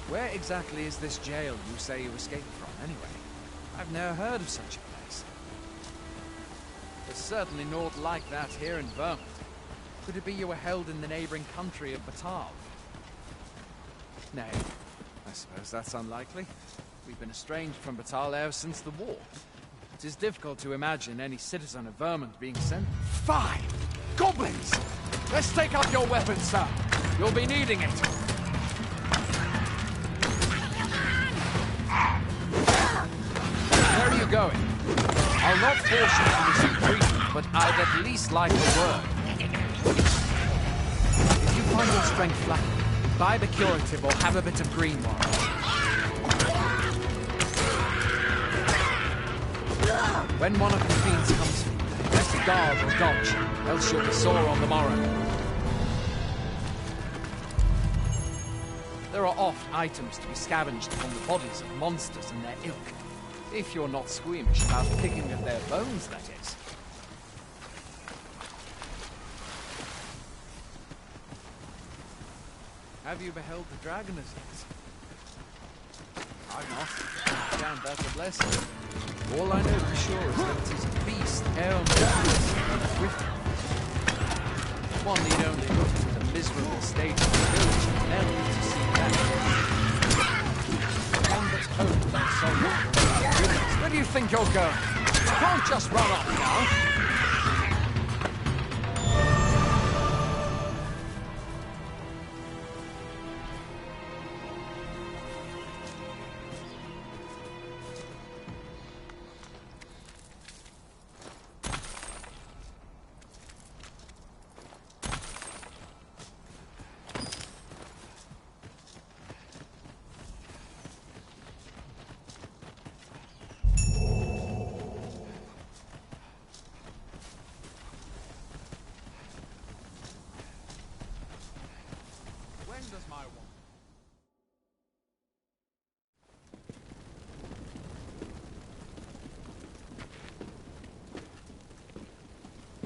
Where exactly is this jail you say you escaped from, anyway? I've never heard of such a place. There's certainly naught like that here in Vermont. Could it be you were held in the neighboring country of Batal? Nay, I suppose that's unlikely. We've been estranged from Batal ever since the war. It is difficult to imagine any citizen of Vermont being sent. Fine! Goblins! Let's take up your weapons, sir. You'll be needing it. Where are you going? I'll not force you to receive treatment, but I'd at least like a word. If you find your strength lacking, imbibe a curative or have a bit of green one. When one of the fiends comes for you, best guard or dodge, else you'll be sore on the morrow. There are oft items to be scavenged from the bodies of monsters and their ilk. If you're not squeamish about picking at their bones, that is. Have you beheld the dragon as yet? I've not. Damn, that's a blessing. All I know for sure is that it is a beast, aeromobilous and swift. One need only look to the miserable state of the village of Nelly to see that. One but hope that soul. Where do you think you're going? You can't just run off now.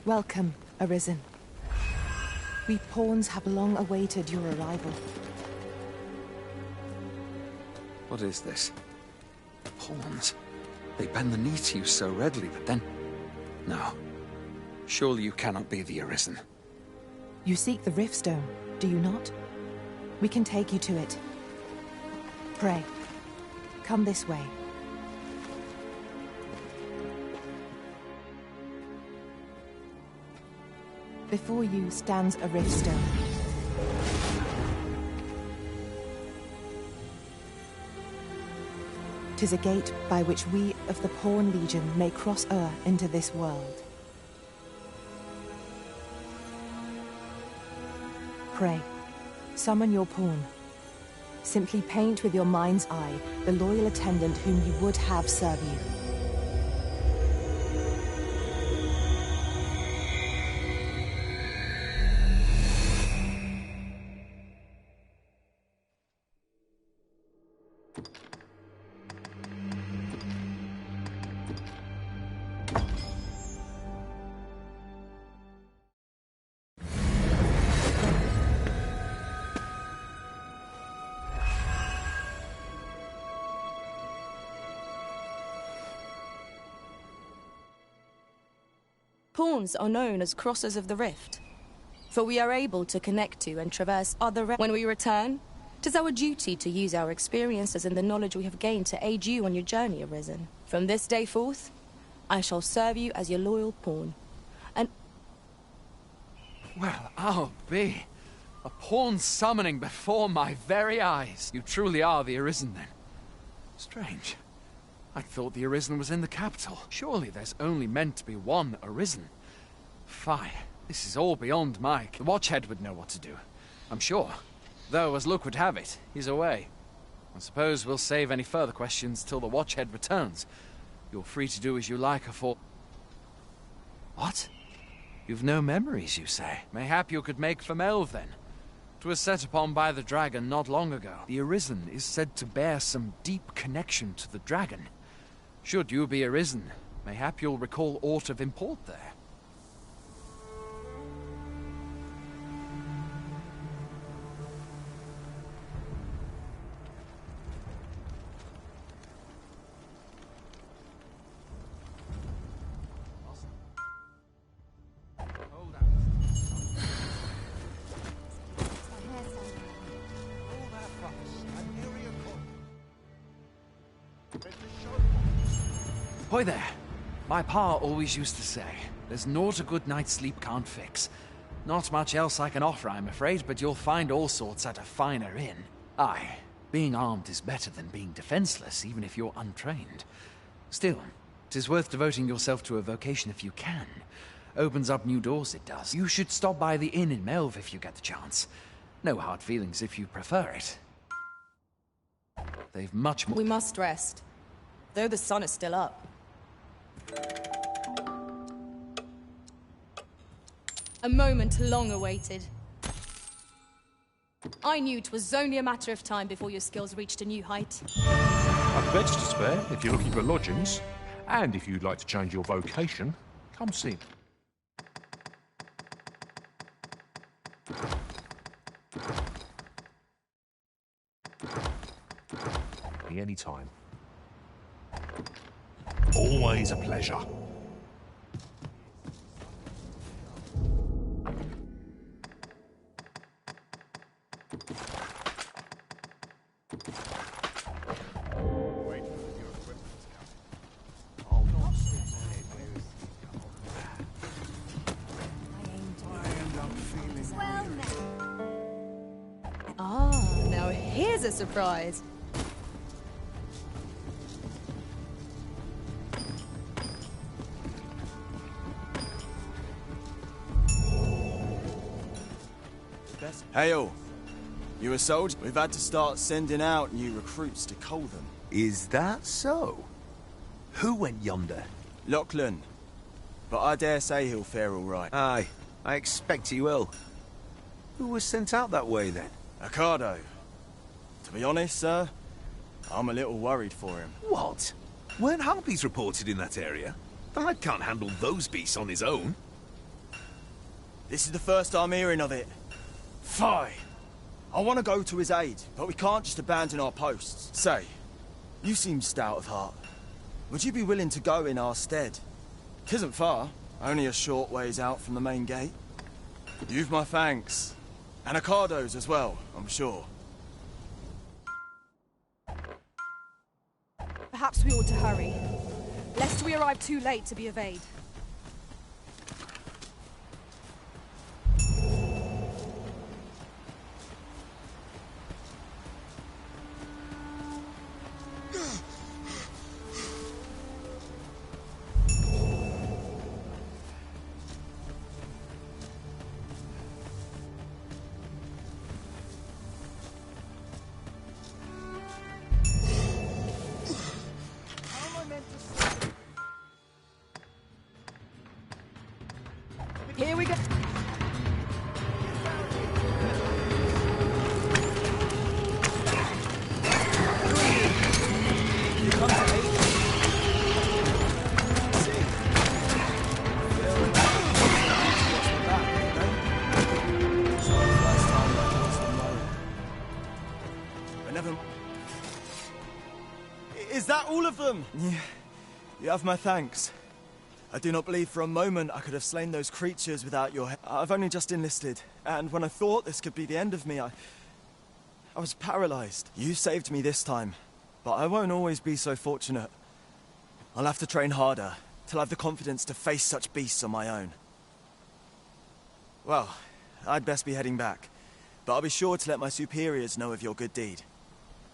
Welcome, Arisen. We pawns have long awaited your arrival. What is this? Pawns? They bend the knee to you so readily, but then... No. Surely you cannot be the Arisen. You seek the Riftstone, do you not? We can take you to it. Pray, come this way. Before you stands a Riftstone. Tis a gate by which we of the Pawn Legion may cross o'er into this world. Pray, summon your pawn. Simply paint with your mind's eye the loyal attendant whom you would have serve you. Pawns are known as Crossers of the Rift, for we are able to connect to and traverse other realms. When we return, it is our duty to use our experiences and the knowledge we have gained to aid you on your journey, Arisen. From this day forth, I shall serve you as your loyal pawn, and... Well, I'll be. A pawn summoning before my very eyes. You truly are the Arisen, then. Strange. I thought the Arisen was in the capital. Surely there's only meant to be one Arisen. Fie, this is all beyond my... The Watchhead would know what to do, I'm sure. Though, as luck would have it, he's away. I suppose we'll save any further questions till the Watchhead returns. You're free to do as you like, for... What? You've no memories, you say? Mayhap you could make for Melve, then. 'Twas set upon by the dragon not long ago. The Arisen is said to bear some deep connection to the dragon. Should you be Arisen, mayhap you'll recall aught of import there. Hoy there. My pa always used to say, there's naught a good night's sleep can't fix. Not much else I can offer, I'm afraid, but you'll find all sorts at a finer inn. Aye, being armed is better than being defenseless, even if you're untrained. Still, 'tis worth devoting yourself to a vocation if you can. Opens up new doors, it does. You should stop by the inn in Melve if you get the chance. No hard feelings if you prefer it. They've much more— We must rest, though the sun is still up. A moment long awaited. I knew 'twas only a matter of time before your skills reached a new height. I've beds to spare if you're looking for lodgings. And if you'd like to change your vocation, come see me. Any time. Always a pleasure. Ah, now here's a surprise. Hail! You were sold? We've had to start sending out new recruits to Coltham. Is that so? Who went yonder? Lachlan. But I dare say he'll fare all right. Aye, I expect he will. Who was sent out that way, then? Ocado. To be honest, sir, I'm a little worried for him. What? Weren't harpies reported in that area? The lad can't handle those beasts on his own. This is the first I'm hearing of it. Fie! I want to go to his aid, but we can't just abandon our posts. Say, you seem stout of heart. Would you be willing to go in our stead? 'Tisn't far, only a short ways out from the main gate. You've my thanks. And Ocado's as well, I'm sure. Perhaps we ought to hurry, lest we arrive too late to be of aid. Here we go. Is that all of them? Yeah. You have my thanks. I do not believe for a moment I could have slain those creatures without your help. I've only just enlisted, and when I thought this could be the end of me, I was paralyzed. You saved me this time, but I won't always be so fortunate. I'll have to train harder, till I have the confidence to face such beasts on my own. Well, I'd best be heading back, but I'll be sure to let my superiors know of your good deed.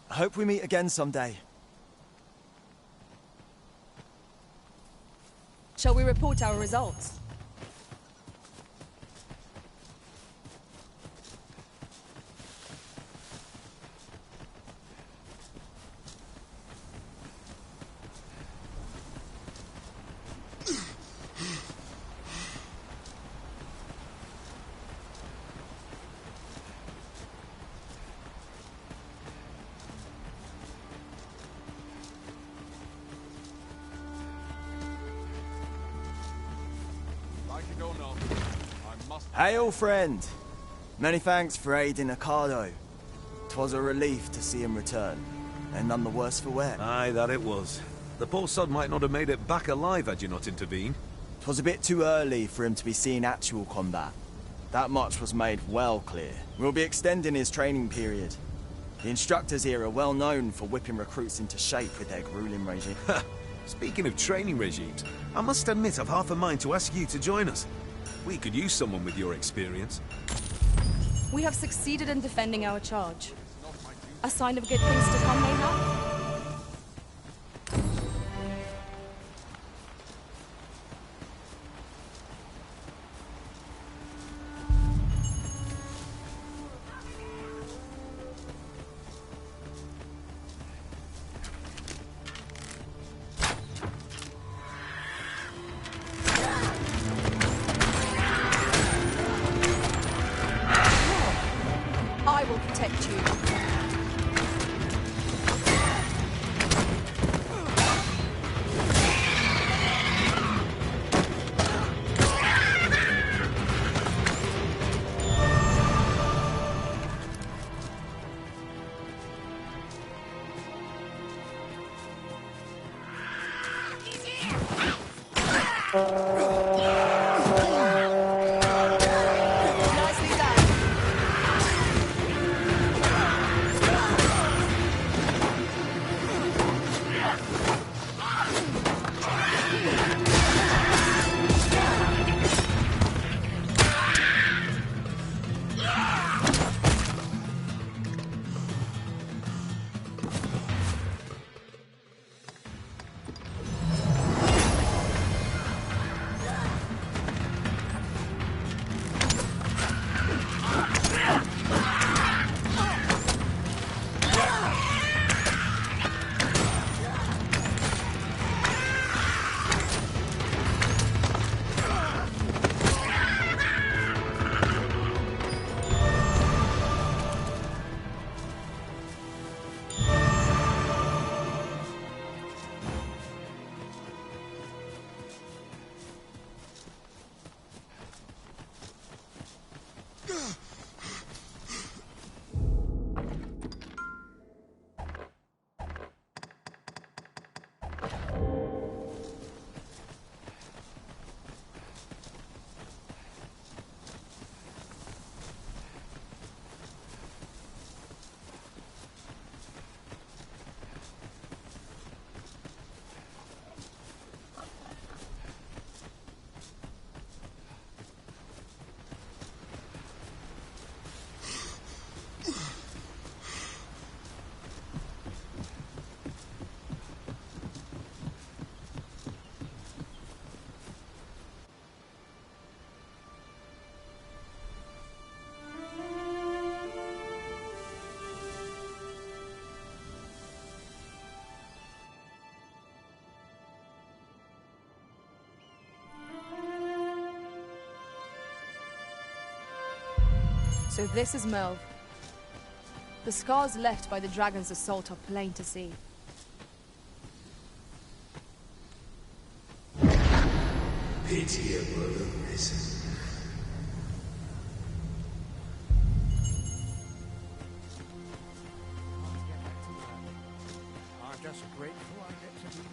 I hope we meet again someday. Shall we report our results? Hail, friend! Many thanks for aiding Ocado. 'Twas a relief to see him return, and none the worse for wear. Aye, that it was. The poor sod might not have made it back alive had you not intervened. 'Twas a bit too early for him to be seeing actual combat. That much was made well clear. We'll be extending his training period. The instructors here are well known for whipping recruits into shape with their grueling regime. Speaking of training regimes, I must admit I've half a mind to ask you to join us. We could use someone with your experience. We have succeeded in defending our charge. A sign of good things to come, mayhap? I will protect you. Nicely done. So this is Melv. The scars left by the dragon's assault are plain to see. Pitiable arisen. I'm just grateful I get to be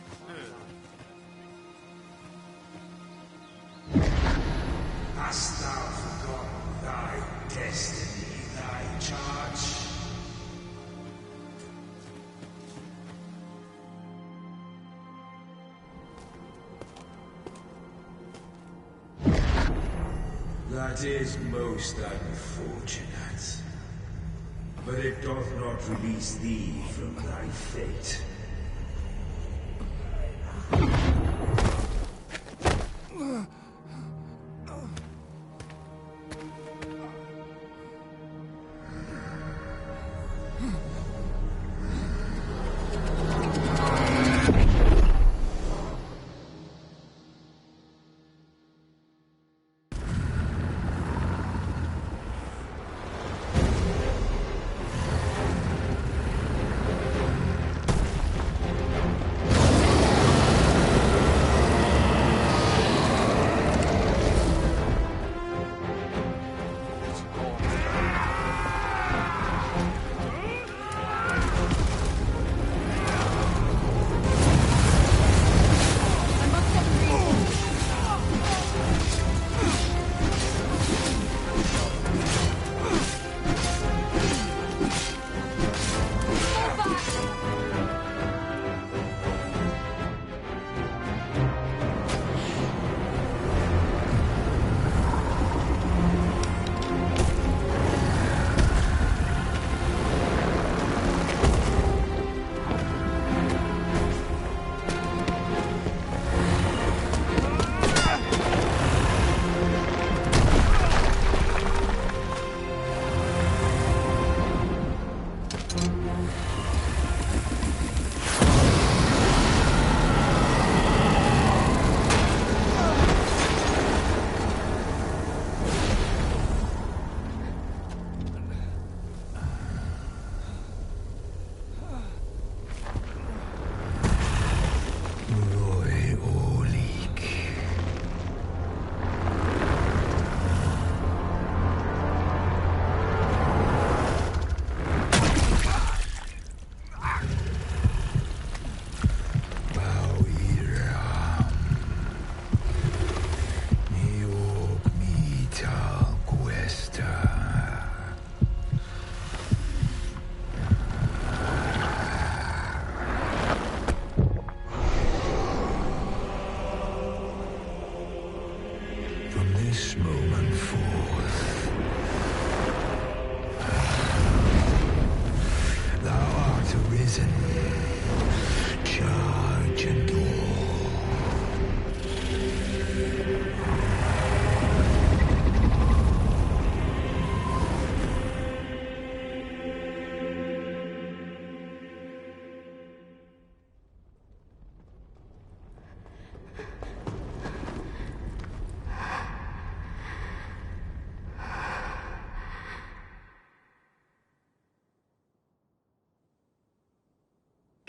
Hast thou forgotten thy destiny, thy charge? That is most unfortunate. But it doth not release thee from thy fate.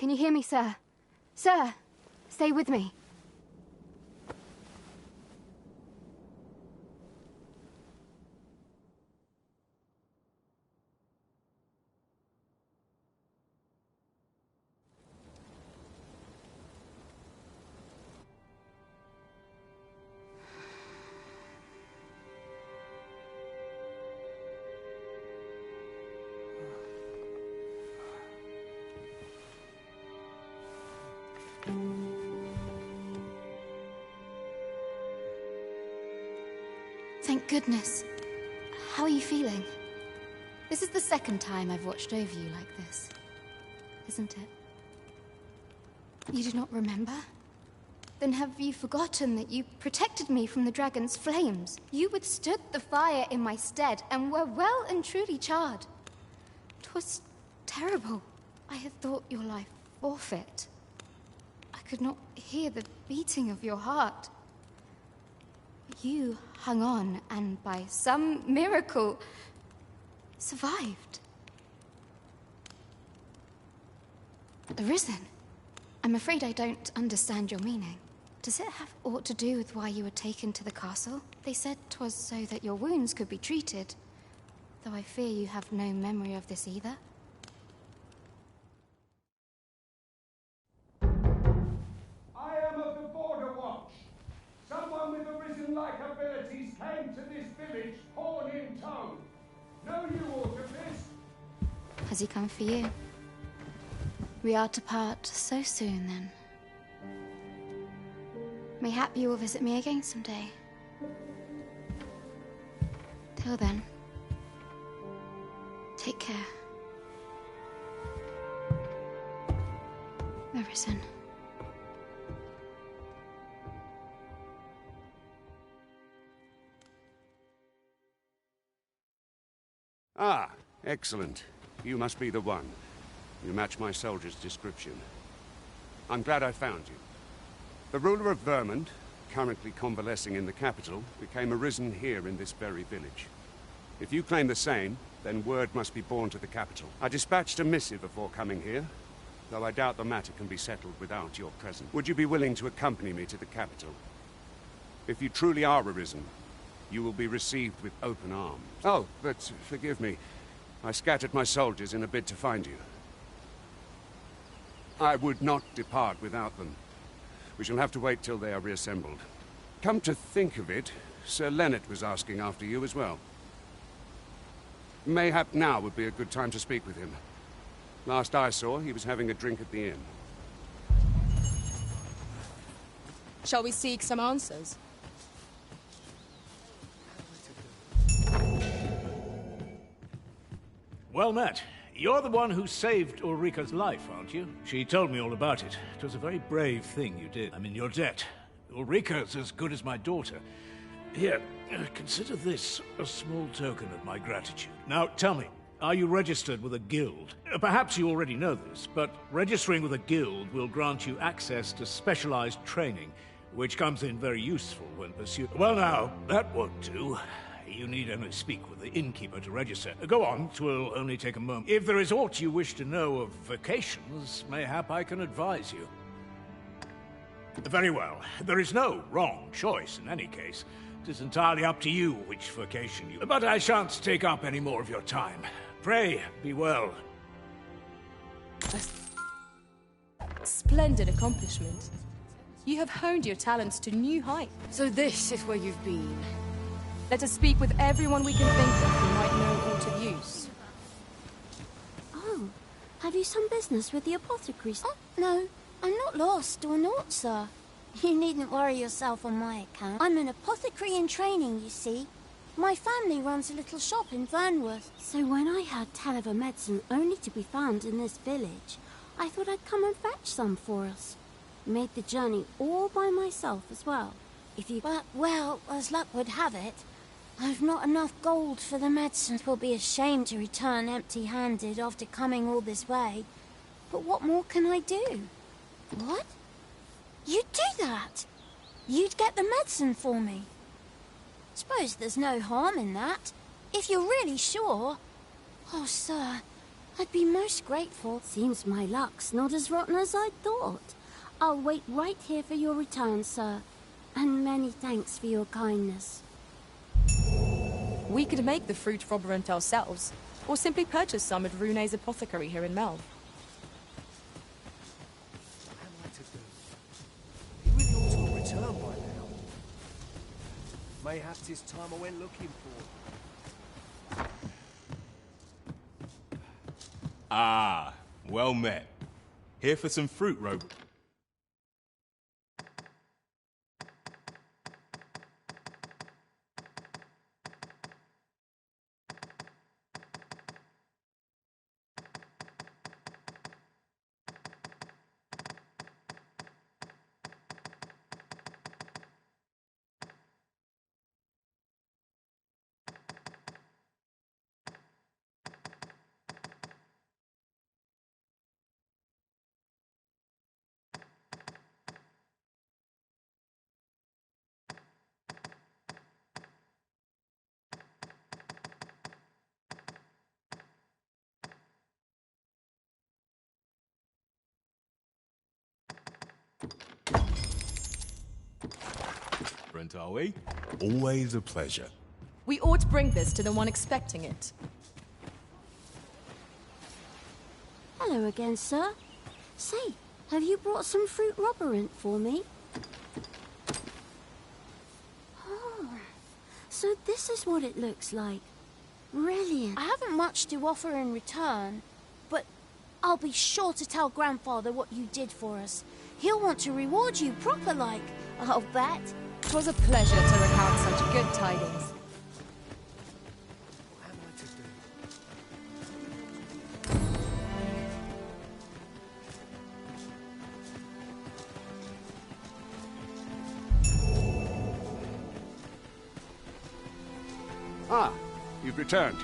Can you hear me, sir? Sir, stay with me. Thank goodness. How are you feeling? This is the second time I've watched over you like this, isn't it? You do not remember? Then have you forgotten that you protected me from the dragon's flames? You withstood the fire in my stead and were well and truly charred. 'Twas terrible. I had thought your life forfeit. I could not hear the beating of your heart. You hung on, and by some miracle, survived. Arisen? I'm afraid I don't understand your meaning. Does it have aught to do with why you were taken to the castle? They said 'twas so that your wounds could be treated, though I fear you have no memory of this either. I am of the Border Watch. Someone with Arisen-like abilities came to this village, horn in tow. Know you aught of this? Has he come for you? We are to part so soon, then. Mayhap you will visit me again someday. Till then, take care. Arisen. Ah, excellent. You must be the one. You match my soldier's description. I'm glad I found you. The ruler of Vermont, currently convalescing in the capital, became arisen here in this very village. If you claim the same, then word must be borne to the capital. I dispatched a missive before coming here, though I doubt the matter can be settled without your presence. Would you be willing to accompany me to the capital? If you truly are arisen, you will be received with open arms. Oh, but forgive me. I scattered my soldiers in a bid to find you. I would not depart without them. We shall have to wait till they are reassembled. Come to think of it, Sir Leonard was asking after you as well. Mayhap now would be a good time to speak with him. Last I saw, he was having a drink at the inn. Shall we seek some answers? Well met. You're the one who saved Ulrika's life, aren't you? She told me all about it. It was a very brave thing you did. I'm in your debt. Ulrika's as good as my daughter. Here, consider this a small token of my gratitude. Now, tell me, are you registered with a guild? Perhaps you already know this, but registering with a guild will grant you access to specialized training, which comes in very useful when pursued. Well now, that won't do. You need only speak with the innkeeper to register. Go on, 'twill only take a moment. If there is aught you wish to know of vocations, mayhap I can advise you. Very well. There is no wrong choice in any case. It is entirely up to you which vocation you... But I shan't take up any more of your time. Pray, be well. Splendid accomplishment. You have honed your talents to new heights. So this is where you've been. Let us speak with everyone we can think of who might know aught of use. Oh, have you some business with the apothecaries? Oh, no, I'm not lost or naught, sir. You needn't worry yourself on my account. I'm an apothecary in training, you see. My family runs a little shop in Vernworth. So when I heard tell of a medicine only to be found in this village, I thought I'd come and fetch some for us. Made the journey all by myself as well. If you... But, well, as luck would have it, I've not enough gold for the medicine. Will be a shame to return empty-handed after coming all this way. But what more can I do? What? You'd do that? You'd get the medicine for me? Suppose there's no harm in that. If you're really sure. Oh, sir, I'd be most grateful. Seems my luck's not as rotten as I'd thought. I'll wait right here for your return, sir. And many thanks for your kindness. We could make the fruit robberant ourselves, or simply purchase some at Rune's apothecary here in Melve. What am I to do? He really ought to have returned by now. Mayhap 'tis time I went looking for. Ah, well met. Here for some fruit rope. Are we? Always a pleasure. We ought to bring this to the one expecting it. Hello again, sir. Say, have you brought some fruit robberant for me? Oh, so this is what it looks like. Brilliant. I haven't much to offer in return, but I'll be sure to tell Grandfather what you did for us. He'll want to reward you proper like, I'll bet. 'Twas a pleasure to recount such good tidings. What am I to do? Ah, you've returned.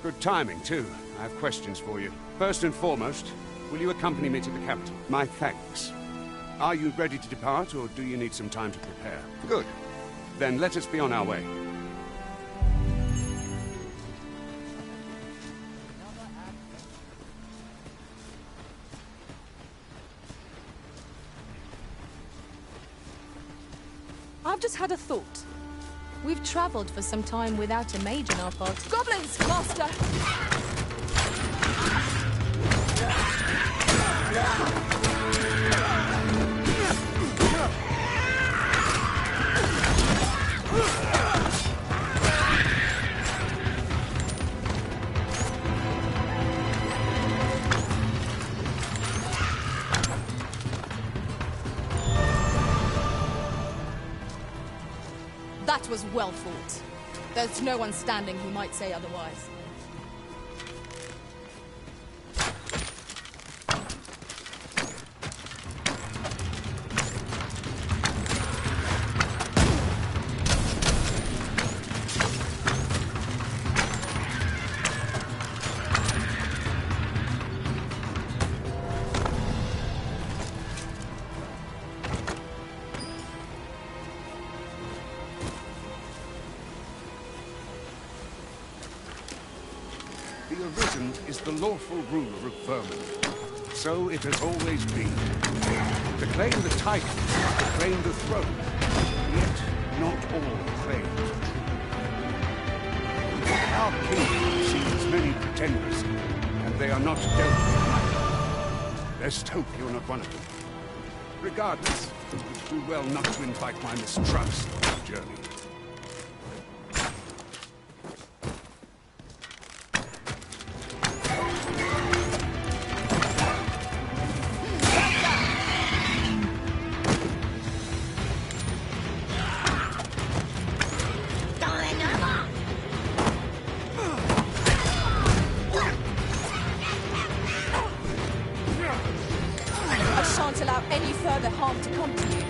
Good timing, too. I have questions for you. First and foremost, will you accompany me to the capital? My thanks. Are you ready to depart, or do you need some time to prepare? Good. Then let us be on our way. I've just had a thought. We've traveled for some time without a mage in our party. Goblins, master! That was well fought. There's no one standing who might say otherwise. The Arisen is the lawful ruler of vermin. So it has always been. To claim the title, to claim the throne, yet not all claim the truth. Our kingdom sees many pretenders, and they are not dealt with lightly. Best hope you're not one of them. Regardless, do well not to invite my mistrust on the journey. I shan't allow any further harm to come to you.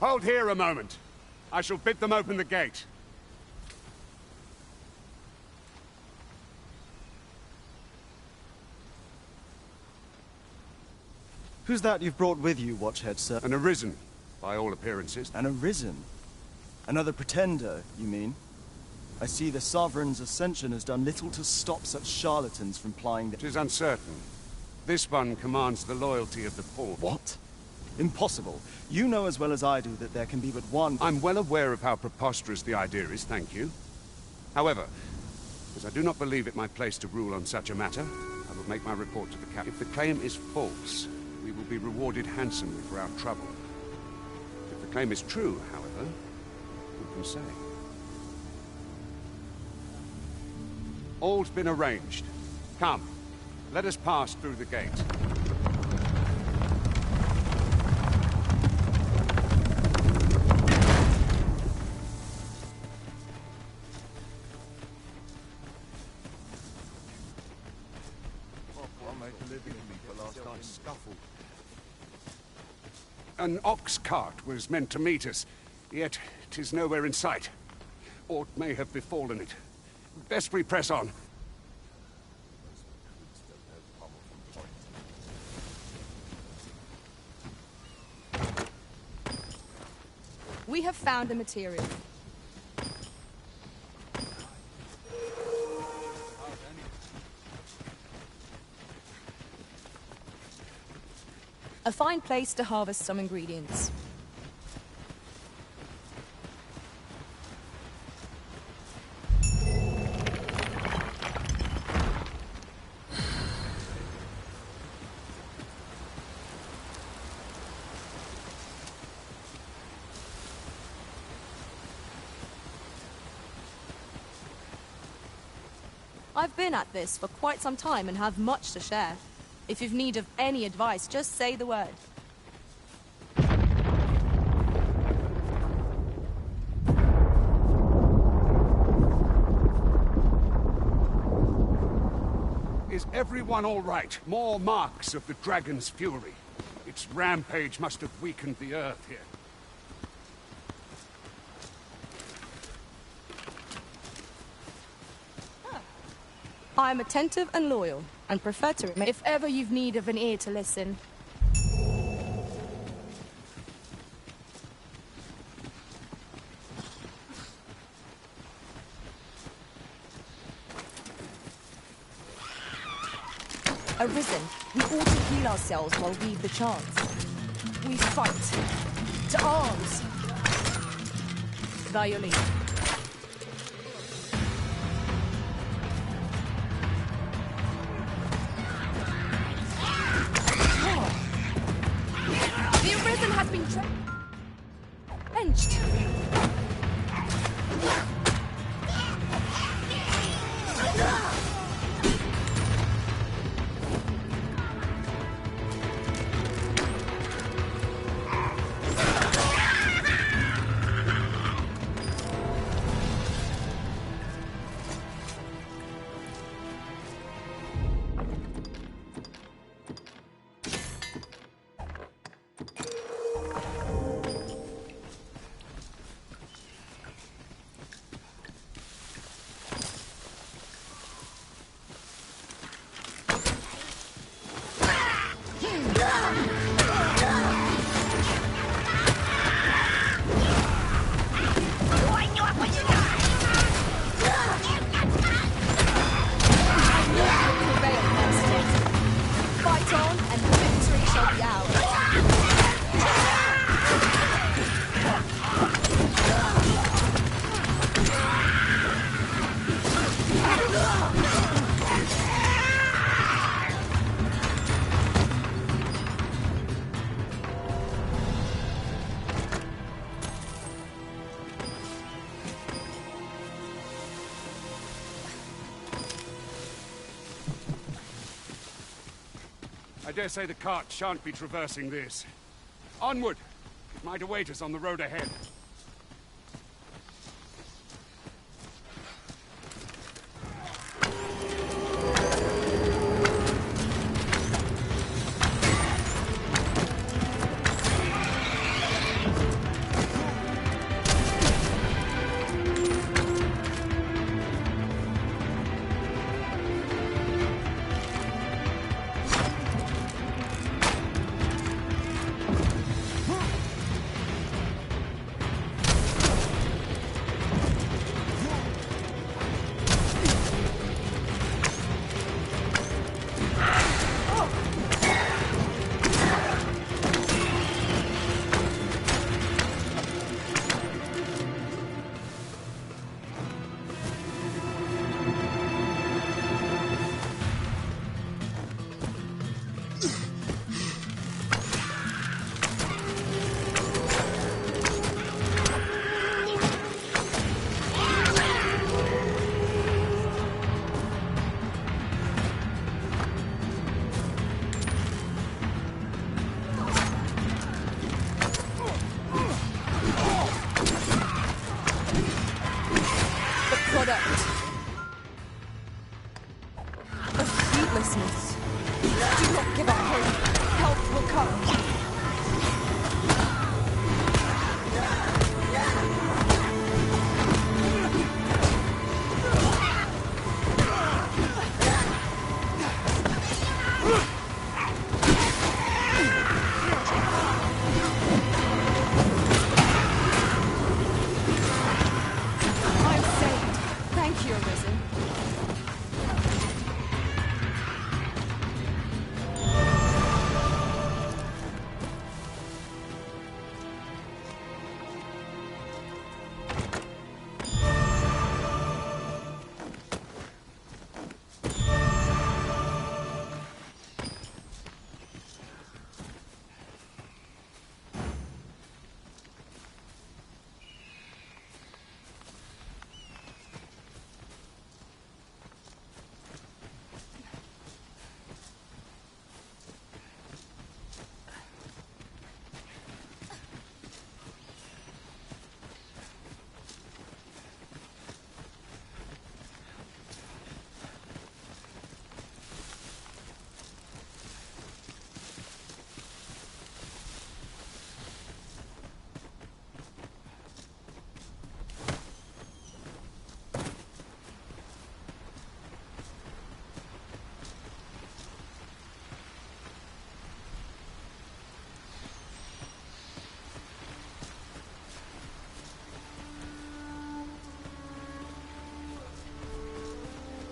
Hold here a moment. I shall bid them open the gate. Who's that you've brought with you, Watchhead, sir? An Arisen, by all appearances. An Arisen? Another pretender, you mean? I see the Sovereign's ascension has done little to stop such charlatans from plying the... It is uncertain. This one commands the loyalty of the Pawn. What? Impossible. You know as well as I do that there can be but one... I'm well aware of how preposterous the idea is, thank you. However, as I do not believe it my place to rule on such a matter, I will make my report to the captain. If the claim is false, we will be rewarded handsomely for our trouble. If the claim is true, however, who can say? All's been arranged. Come, let us pass through the gate. An ox cart was meant to meet us, yet 'tis nowhere in sight. Aught may have befallen it. Best we press on. We have found the material. A fine place to harvest some ingredients. I've been at this for quite some time and have much to share. If you've need of any advice, just say the word. Is everyone all right? More marks of the dragon's fury. Its rampage must have weakened the earth here. I am attentive and loyal, and prefer to remain if ever you've need of an ear to listen. Arisen, we ought to heal ourselves while we've the chance. We fight. To arms! By your leave. The Arisen has been benched. I dare say the cart shan't be traversing this. Onward! It might await us on the road ahead.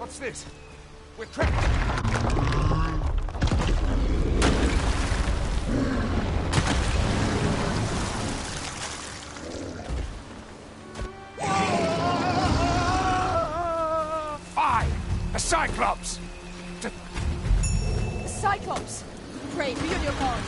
What's this? We're trapped! A Cyclops! Cyclops! Pray, be on your guard.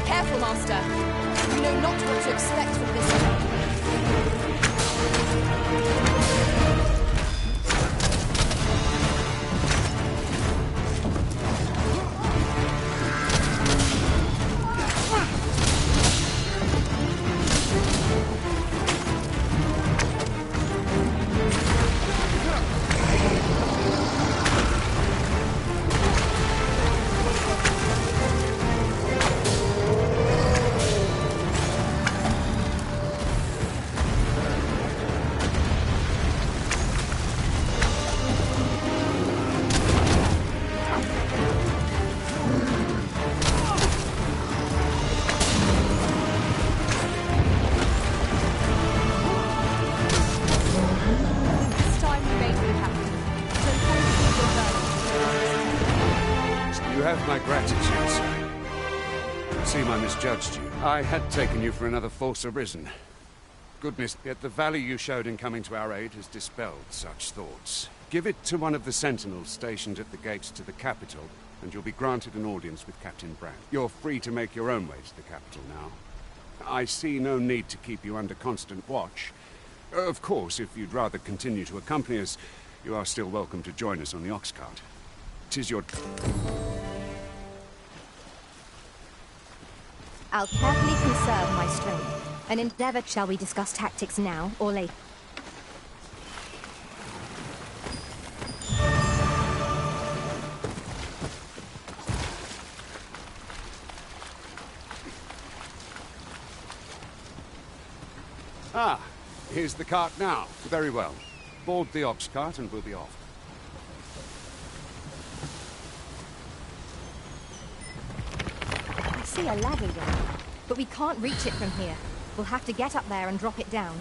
Careful, Master. You know not what to expect from this one. You have my gratitude, sir. It seemed I misjudged you. I had taken you for another false arisen. Goodness, yet the valor you showed in coming to our aid has dispelled such thoughts. Give it to one of the sentinels stationed at the gates to the capital, and you'll be granted an audience with Captain Brandt. You're free to make your own way to the capital now. I see no need to keep you under constant watch. Of course, if you'd rather continue to accompany us, you are still welcome to join us on the ox cart. 'Tis your... I'll carefully conserve my strength. An endeavor. Shall we discuss tactics now or later? Ah, here's the cart now. Very well. Board the ox cart and we'll be off. I see a ladder there, but we can't reach it from here. We'll have to get up there and drop it down.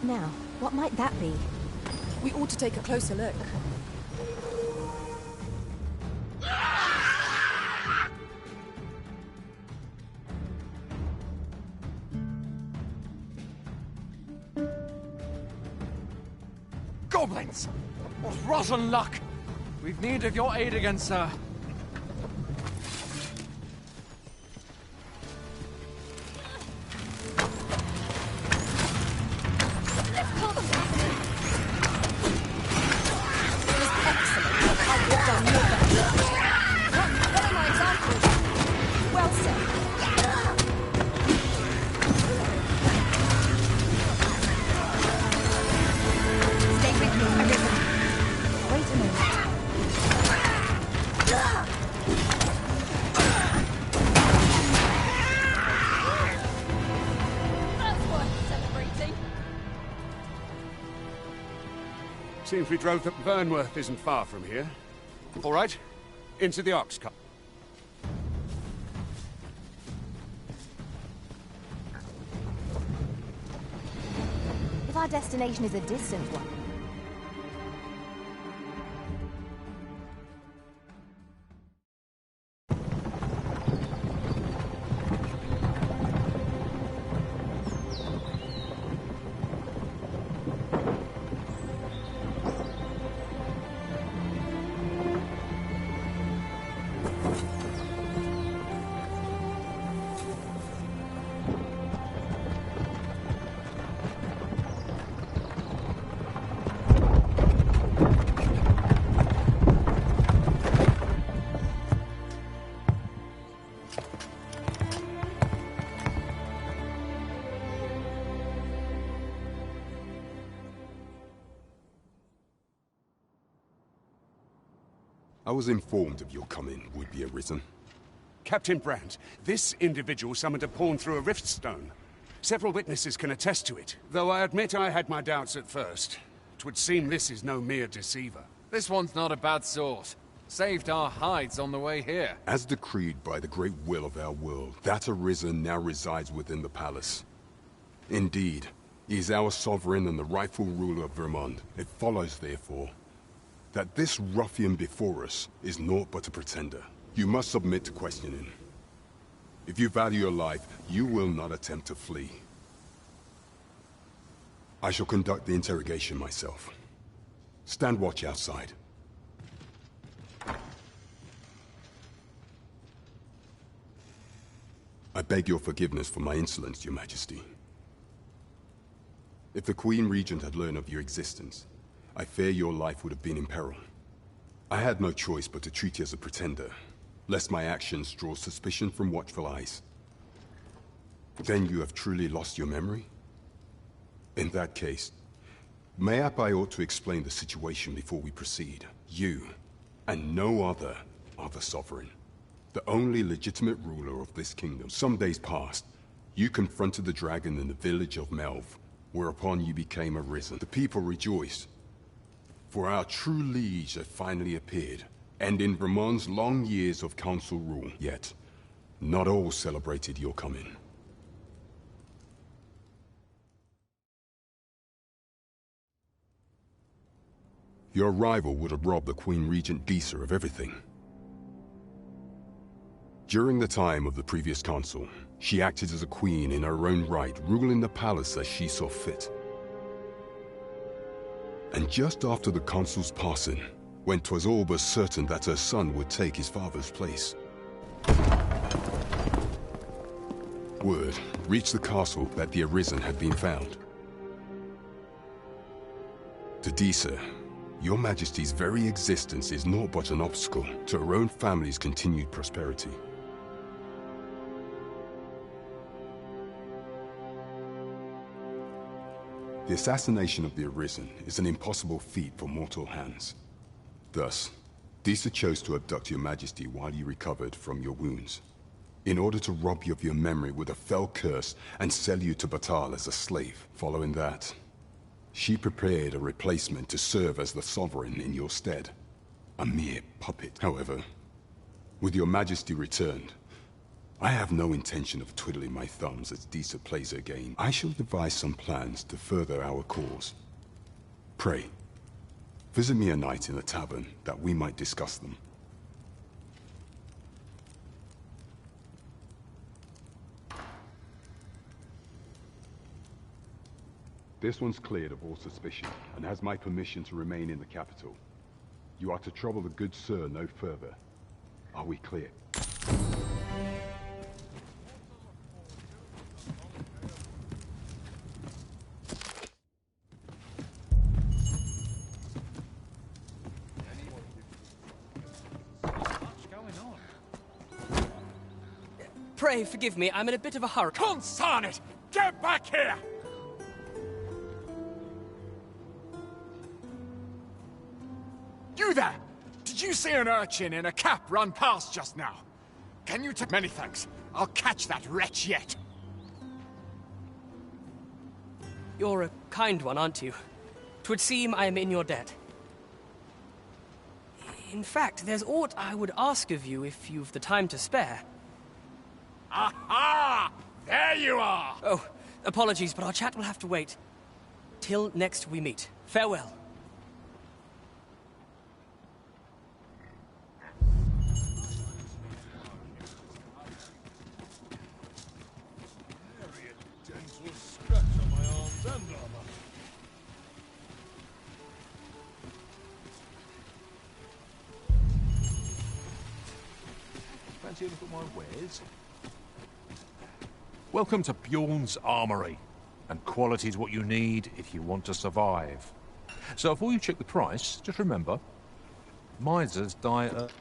Now, what might that be? We ought to take a closer look. Goblins! What rotten luck! We've need of your aid again, sir. Seems we drove that Burnworth isn't far from here. All right, into the ox cart. If our destination is a distant one, I was informed of your coming would be arisen. Captain Brandt, this individual summoned a pawn through a rift stone. Several witnesses can attest to it, though I admit I had my doubts at first. 'Twas 'Twould seem this is no mere deceiver. This one's not a bad sort. Saved our hides on the way here. As decreed by the great will of our world, that Arisen now resides within the palace. Indeed, he is our sovereign and the rightful ruler of Vermont. It follows, therefore, that this ruffian before us is naught but a pretender. You must submit to questioning. If you value your life, you will not attempt to flee. I shall conduct the interrogation myself. Stand watch outside. I beg your forgiveness for my insolence, Your Majesty. If the Queen Regent had learned of your existence, I fear your life would have been in peril. I had no choice but to treat you as a pretender, lest my actions draw suspicion from watchful eyes. Then you have truly lost your memory? In that case, mayhap I ought to explain the situation before we proceed. You, and no other, are the sovereign. The only legitimate ruler of this kingdom. Some days past, you confronted the dragon in the village of Melv, whereupon you became Arisen. The people rejoiced, for our true liege had finally appeared, and in Vermont's long years of council rule. Yet, not all celebrated your coming. Your arrival would have robbed the Queen Regent Disa of everything. During the time of the previous council, she acted as a queen in her own right, ruling the palace as she saw fit. And just after the consul's passing, when 'twas all but certain that her son would take his father's place, word reached the castle that the Arisen had been found. To Disa, Your Majesty's very existence is naught but an obstacle to her own family's continued prosperity. The assassination of the Arisen is an impossible feat for mortal hands. Thus, Disa chose to abduct Your Majesty while you recovered from your wounds, in order to rob you of your memory with a fell curse and sell you to Batal as a slave. Following that, she prepared a replacement to serve as the sovereign in your stead. A mere puppet. However, with Your Majesty returned, I have no intention of twiddling my thumbs as Disa plays her game. I shall devise some plans to further our cause. Pray, visit me a night in the tavern that we might discuss them. This one's cleared of all suspicion and has my permission to remain in the capital. You are to trouble the good sir no further. Are we clear? Pray forgive me, I'm in a bit of a hurry. Consign it! Get back here! You there! Did you see an urchin in a cap run past just now? Can you take many thanks? I'll catch that wretch yet. You're a kind one, aren't you? 'Twould seem I am in your debt. In fact, there's aught I would ask of you if you've the time to spare. Aha! There you are! Oh, apologies, but our chat will have to wait. Till next we meet. Farewell. Fancy a look at my wares? Welcome to Bjorn's Armory. And quality's what you need if you want to survive. So before you check the price, just remember, misers die at...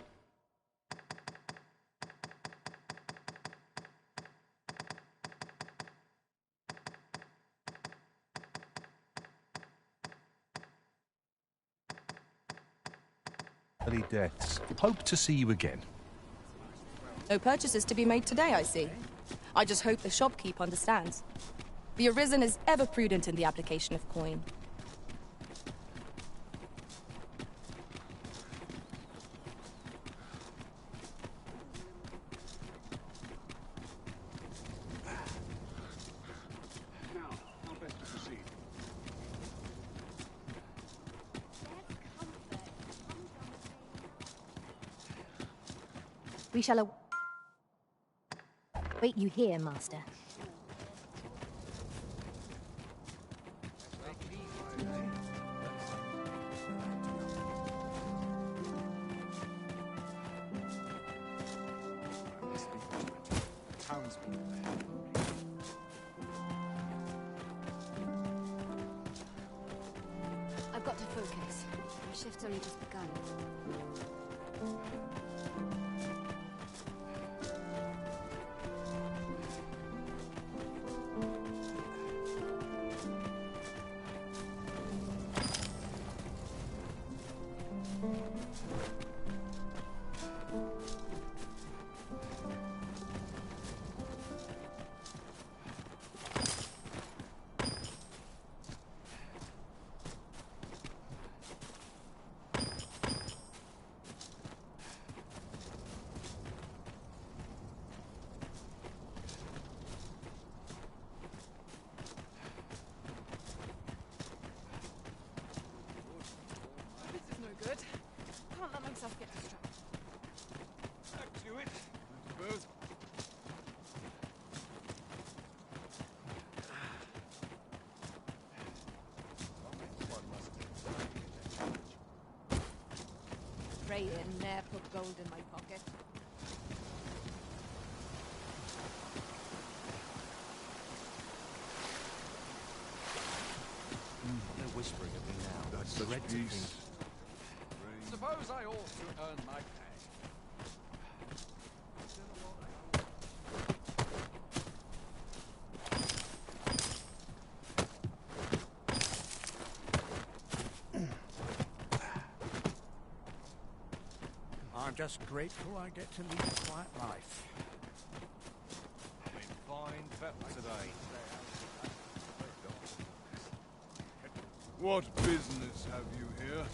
early deaths. Hope to see you again. No purchases to be made today, I see. I just hope the shopkeep understands. The Arisen is ever prudent in the application of coin. We shall await you here, Master. I've got to focus. My shift's only just begun. Good. Can't let myself get distracted. Back to it, I suppose. Pray and ne'er put gold in my pocket. No whispering of me now. That's Dread such to peace. think. Suppose I ought to earn my pay. I'm just grateful I get to lead a quiet life. Been fine fat today. What business have you here?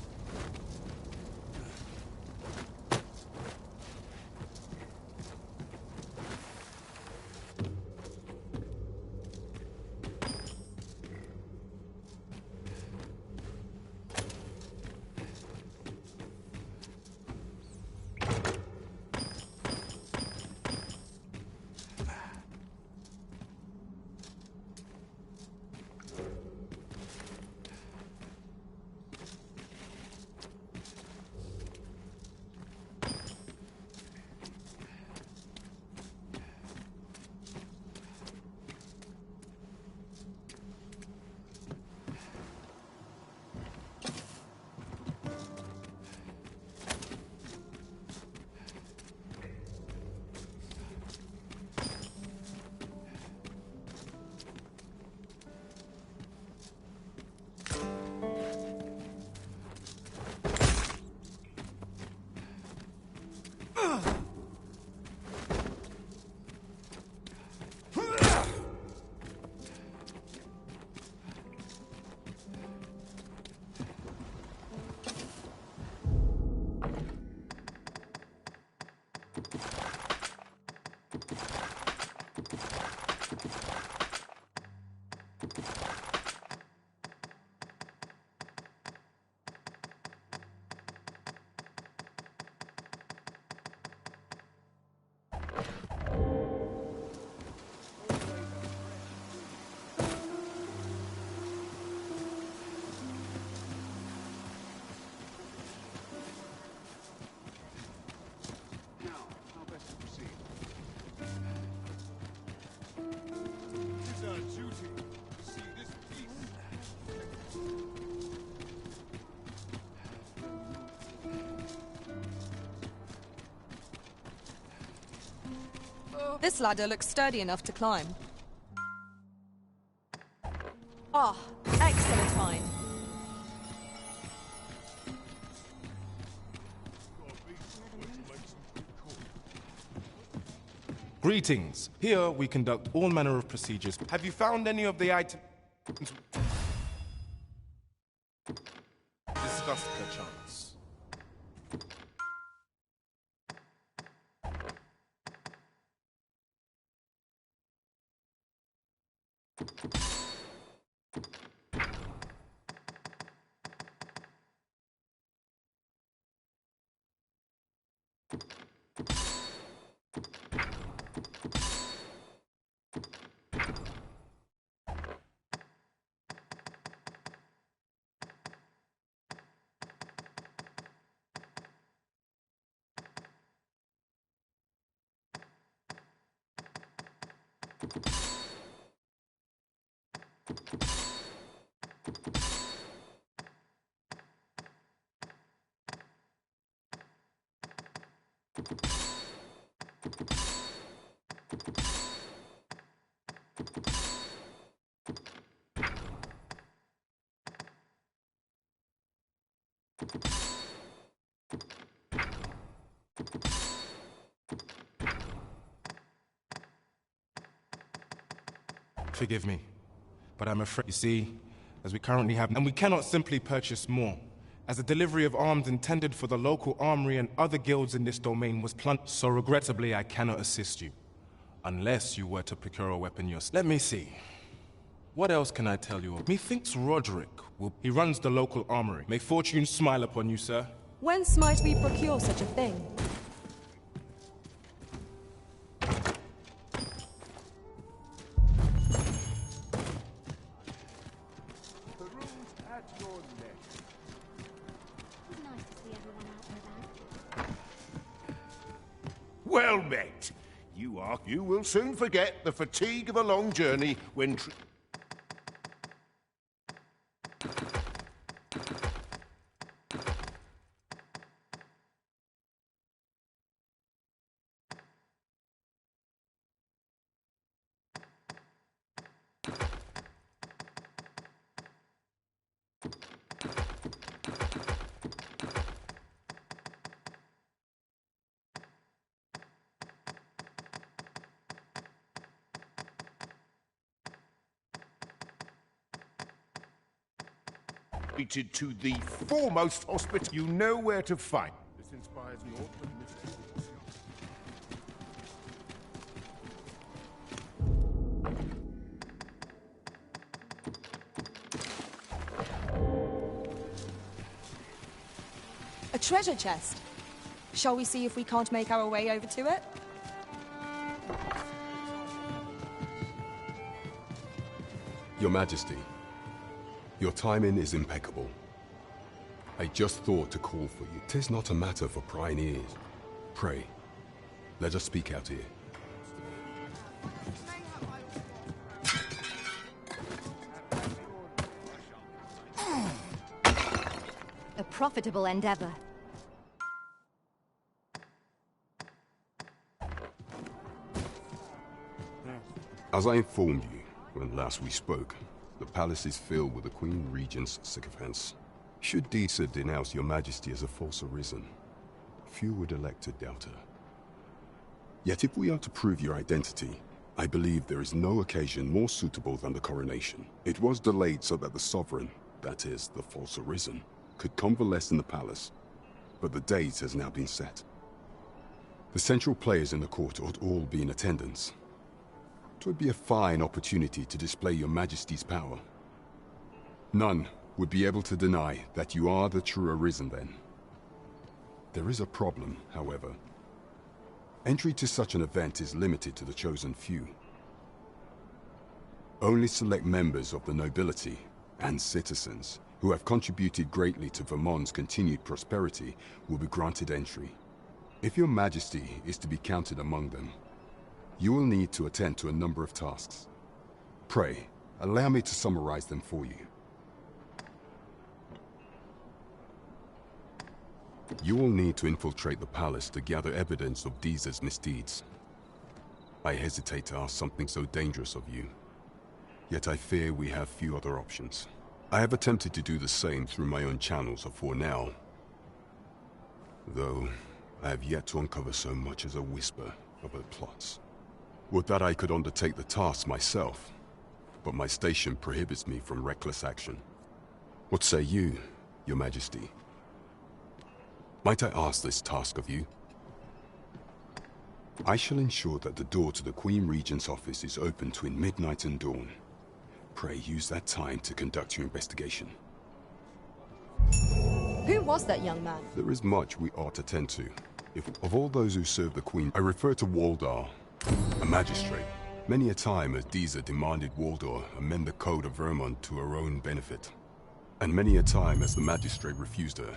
This ladder looks sturdy enough to climb. Ah, excellent find. Greetings. Here we conduct all manner of procedures. Have you found any of the items discussed perchance? Forgive me, but I'm afraid, you see, as we currently have, and we cannot simply purchase more, as the delivery of arms intended for the local armory and other guilds in this domain was plundered. So regrettably, I cannot assist you, unless you were to procure a weapon yourself. Let me see. What else can I tell you? Methinks Roderick will... He runs the local armory. May fortune smile upon you, sir. Whence might we procure such a thing? Well met. You will soon forget the fatigue of a long journey when... to the foremost hospital. You know where to find. This inspires naught but mistakes. A treasure chest. Shall we see if we can't make our way over to it? Your Majesty, your timing is impeccable. I just thought to call for you. 'Tis not a matter for prying ears. Pray, let us speak out here. A profitable endeavor. As I informed you when last we spoke, the palace is filled with the Queen Regent's sycophants. Should Disa denounce your Majesty as a false arisen, few would elect to doubt her. Yet if we are to prove your identity, I believe there is no occasion more suitable than the coronation. It was delayed so that the sovereign, that is, the false arisen, could convalesce in the palace, but the date has now been set. The central players in the court ought all be in attendance. It would be a fine opportunity to display your Majesty's power. None would be able to deny that you are the true arisen then. There is a problem, however. Entry to such an event is limited to the chosen few. Only select members of the nobility and citizens who have contributed greatly to Vermont's continued prosperity will be granted entry. If your Majesty is to be counted among them, you will need to attend to a number of tasks. Pray, allow me to summarize them for you. You will need to infiltrate the palace to gather evidence of Disa's misdeeds. I hesitate to ask something so dangerous of you, yet I fear we have few other options. I have attempted to do the same through my own channels for now, though I have yet to uncover so much as a whisper of her plots. Would that I could undertake the task myself, but my station prohibits me from reckless action. What say you, Your Majesty? Might I ask this task of you? I shall ensure that the door to the Queen Regent's office is open between midnight and dawn. Pray use that time to conduct your investigation. Who was that young man? There is much we ought to tend to. If of all those who serve the Queen, I refer to Waldar, a magistrate. Many a time has Disa demanded Waldar amend the code of Vermont to her own benefit. And many a time has the magistrate refused her,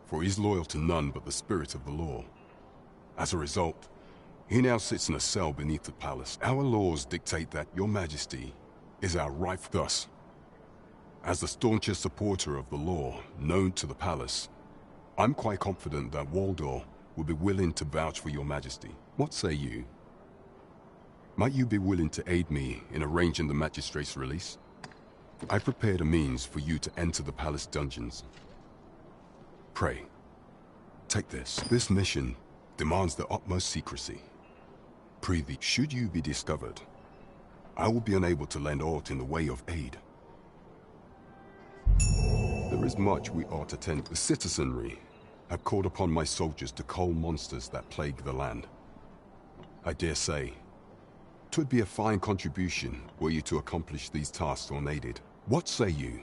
for he is loyal to none but the spirit of the law. As a result, he now sits in a cell beneath the palace. Our laws dictate that Your Majesty is our right thus. As the staunchest supporter of the law known to the palace, I'm quite confident that Waldor will be willing to vouch for your majesty. What say you? Might you be willing to aid me in arranging the magistrate's release? I prepared a means for you to enter the palace dungeons. Pray, take this. This mission demands the utmost secrecy. Prithee, should you be discovered, I will be unable to lend aught in the way of aid. There is much we ought to tend. The citizenry have called upon my soldiers to cull monsters that plague the land. I dare say, 'twould be a fine contribution were you to accomplish these tasks unaided. What say you?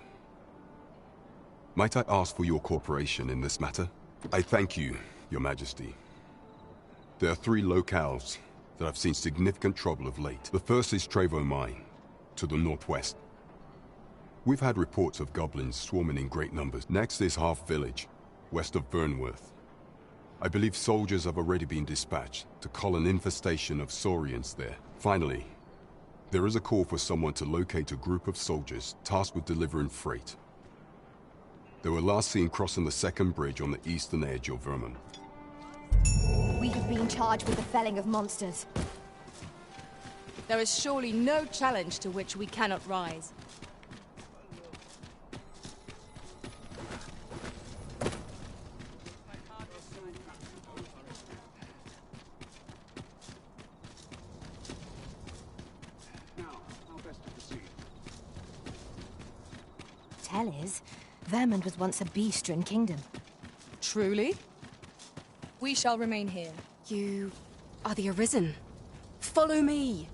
Might I ask for your cooperation in this matter? I thank you, your majesty. There are 3 locales that have seen significant trouble of late. The first is Trevo Mine, to the northwest. We've had reports of goblins swarming in great numbers. Next is Half Village, west of Vernworth. I believe soldiers have already been dispatched to cull an infestation of saurians there. Finally, there is a call for someone to locate a group of soldiers tasked with delivering freight. They were last seen crossing the second bridge on the eastern edge of Vermont. We have been charged with the felling of monsters. There is surely no challenge to which we cannot rise. Tell is, Vermont was once a beast-ridden kingdom. Truly? We shall remain here. You are the Arisen. Follow me!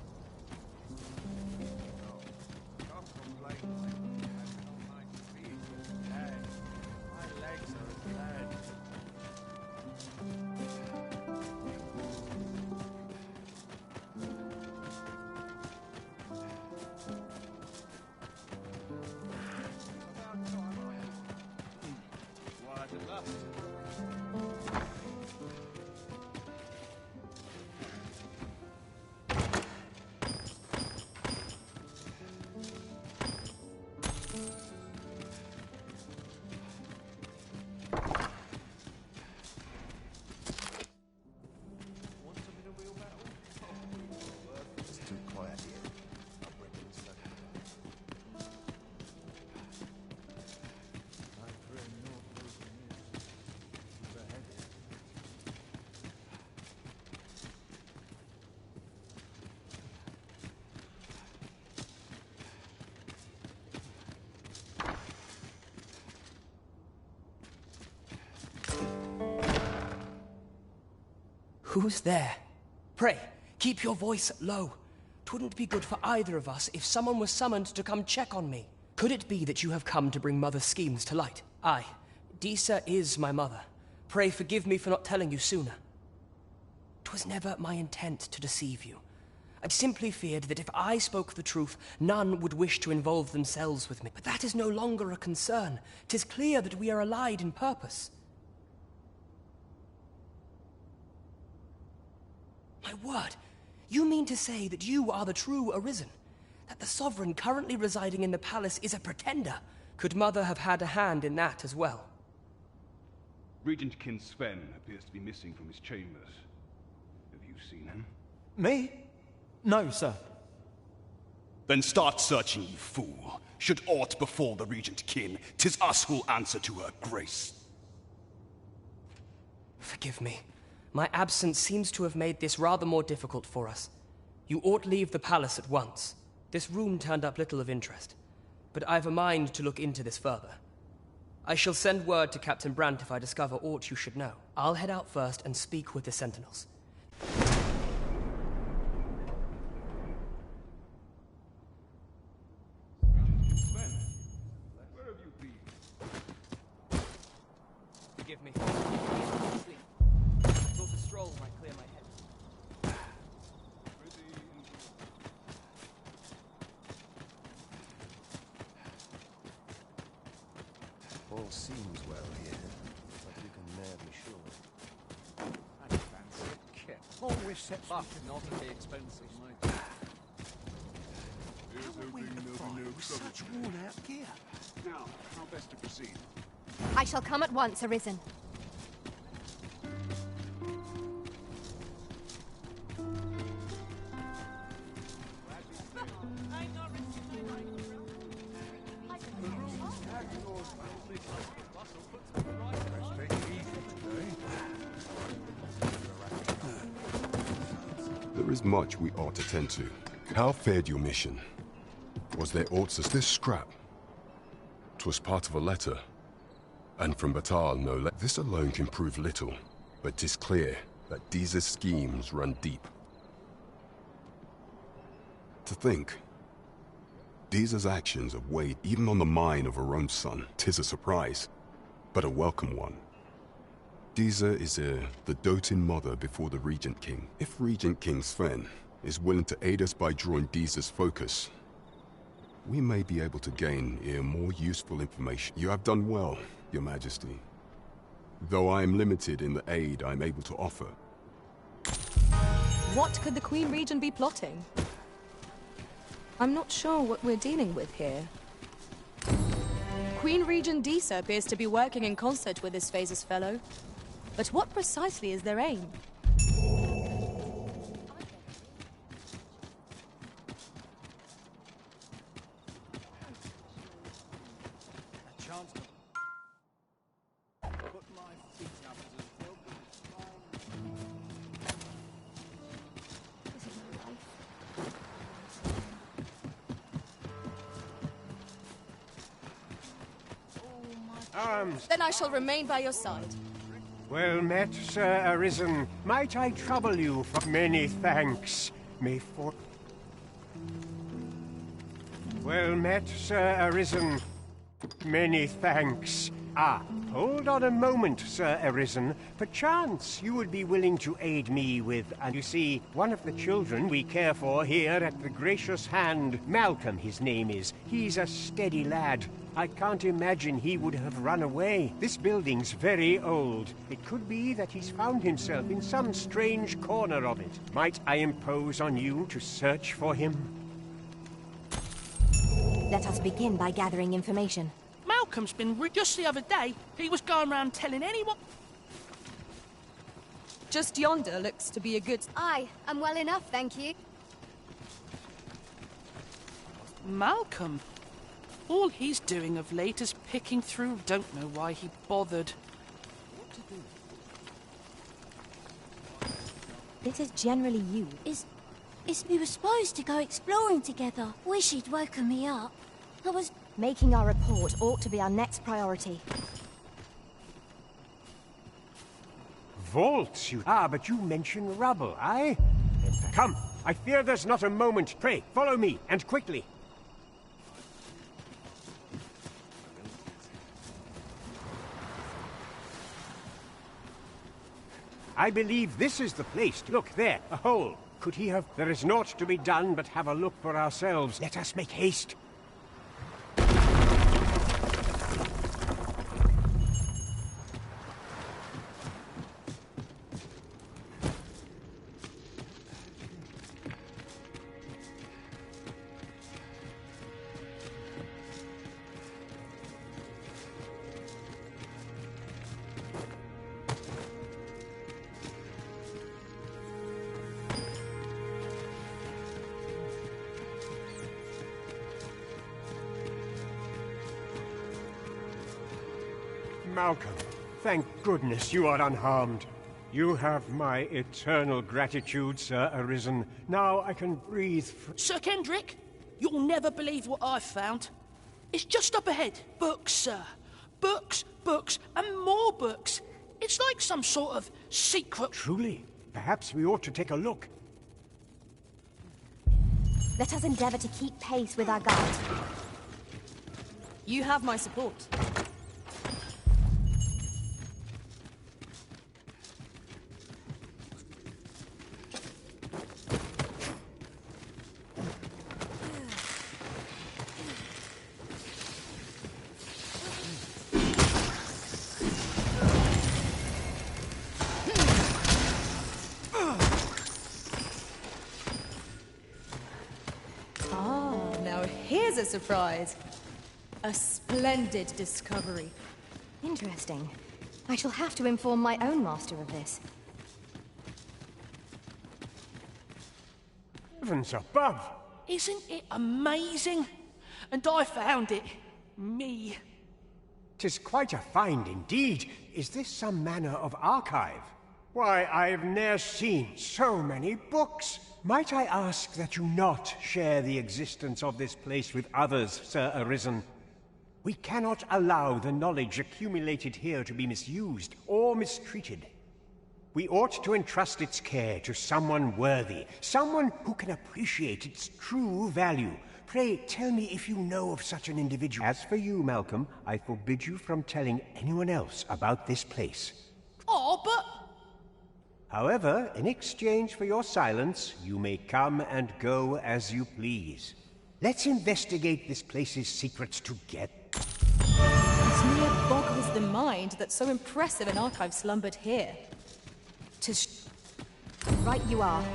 Who's there? Pray, keep your voice low. 'Twouldn't be good for either of us if someone was summoned to come check on me. Could it be that you have come to bring Mother's schemes to light? Aye, Disa is my mother. Pray forgive me for not telling you sooner. 'Twas never my intent to deceive you. I simply feared that if I spoke the truth, none would wish to involve themselves with me. But that is no longer a concern. 'Tis clear that we are allied in purpose. My word, you mean to say that you are the true Arisen? That the Sovereign currently residing in the palace is a pretender? Could Mother have had a hand in that as well? Regent Kin Sven appears to be missing from his chambers. Have you seen him? Me? No, sir. Then start searching, you fool. Should aught befall the Regent Kin, 'tis us who'll answer to her grace. Forgive me. My absence seems to have made this rather more difficult for us. You ought leave the palace at once. This room turned up little of interest, but I've a mind to look into this further. I shall send word to Captain Brandt if I discover aught you should know. I'll head out first and speak with the sentinels. Where have you been? Forgive me. I thought a stroll might clear my head. All seems well here, but you can never be sure. I fancy a kit. Always set back, not at the expense of my... Here's hoping such worn-out gear. Now, how best to proceed? I shall come at once, Arisen. There is much we ought to tend to. How fared your mission? Was there aught as this scrap? 'Twas part of a letter. And from Batal, no less. This alone can prove little, but 'tis clear that Deeza's schemes run deep. To think, Deeza's actions have weighed even on the mind of her own son. 'Tis a surprise, but a welcome one. Deeza is the doting mother before the Regent King. If Regent King Sven is willing to aid us by drawing Deeza's focus, we may be able to gain more useful information. You have done well, Your Majesty, though I am limited in the aid I am able to offer. What could the Queen Regent be plotting? I'm not sure what we're dealing with here. Queen Regent Deeza appears to be working in concert with this Phases fellow. But what precisely is their aim? Then I shall remain by your side. Well met, Sir Arisen. Might I trouble you for many thanks? May for... Well met, Sir Arisen. Many thanks. Ah, hold on a moment, Sir Arisen. Perchance you would be willing to aid me with... And you see, one of the children we care for here at the Gracious Hand, Malcolm his name is. He's a steady lad. I can't imagine he would have run away. This building's very old. It could be that he's found himself in some strange corner of it. Might I impose on you to search for him? Let us begin by gathering information. Malcolm's been just the other day, he was going around telling anyone... Just yonder looks to be a good... Aye, I'm well enough, thank you. Malcolm? All he's doing of late is picking through. Don't know why he bothered. This is generally you. Is we were supposed to go exploring together. Wish he'd woken me up. I was... Making our report ought to be our next priority. Vaults, you... Ah, but you mentioned rubble, aye? Come, I fear there's not a moment. Pray, follow me, and quickly. I believe this is the place. Look, there, a hole. Could he have... There is naught to be done but have a look for ourselves. Let us make haste. Malcolm, thank goodness you are unharmed. You have my eternal gratitude, Sir Arisen. Now I can breathe Sir Kendrick, you'll never believe what I've found. It's just up ahead. Books, sir. Books, books, and more books. It's like some sort of secret... Truly? Perhaps we ought to take a look. Let us endeavor to keep pace with our guide. You have my support. is a surprise. A splendid discovery. Interesting. I shall have to inform my own master of this. Heavens above! Isn't it amazing? And I found it. Me. 'Tis quite a find indeed. Is this some manner of archive? Why, I've ne'er seen so many books. Might I ask that you not share the existence of this place with others, Sir Arisen? We cannot allow the knowledge accumulated here to be misused or mistreated. We ought to entrust its care to someone worthy, someone who can appreciate its true value. Pray, tell me if you know of such an individual. As for you, Malcolm, I forbid you from telling anyone else about this place. Oh, but... However, in exchange for your silence, you may come and go as you please. Let's investigate this place's secrets together. It near boggles the mind that so impressive an archive slumbered here. Right you are.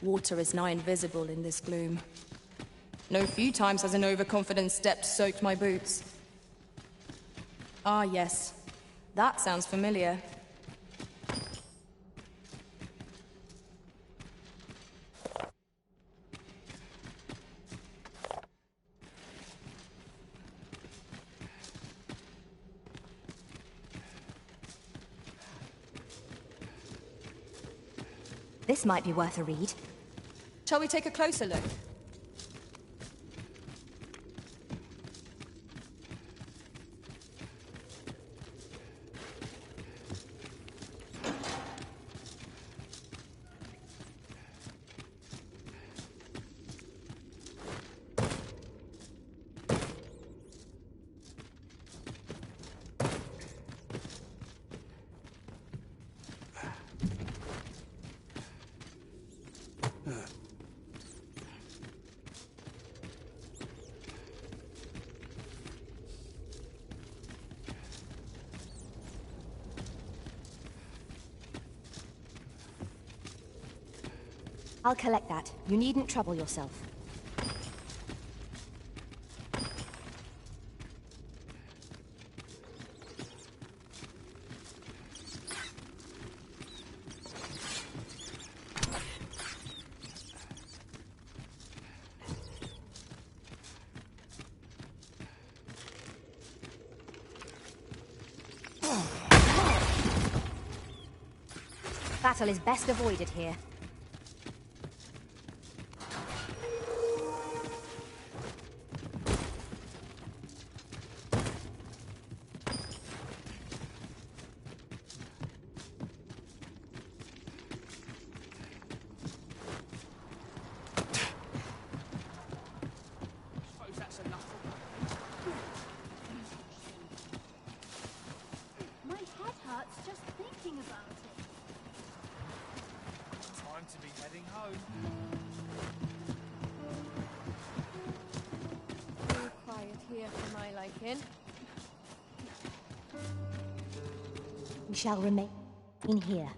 Water is nigh invisible in this gloom. No few times has an overconfident step soaked my boots. Ah, yes. That sounds familiar. This might be worth a read. Shall we take a closer look? I'll collect that. You needn't trouble yourself. Battle is best avoided here. My head hurts just thinking about it. Time to be heading home. Too quiet here for my liking. We shall remain in here.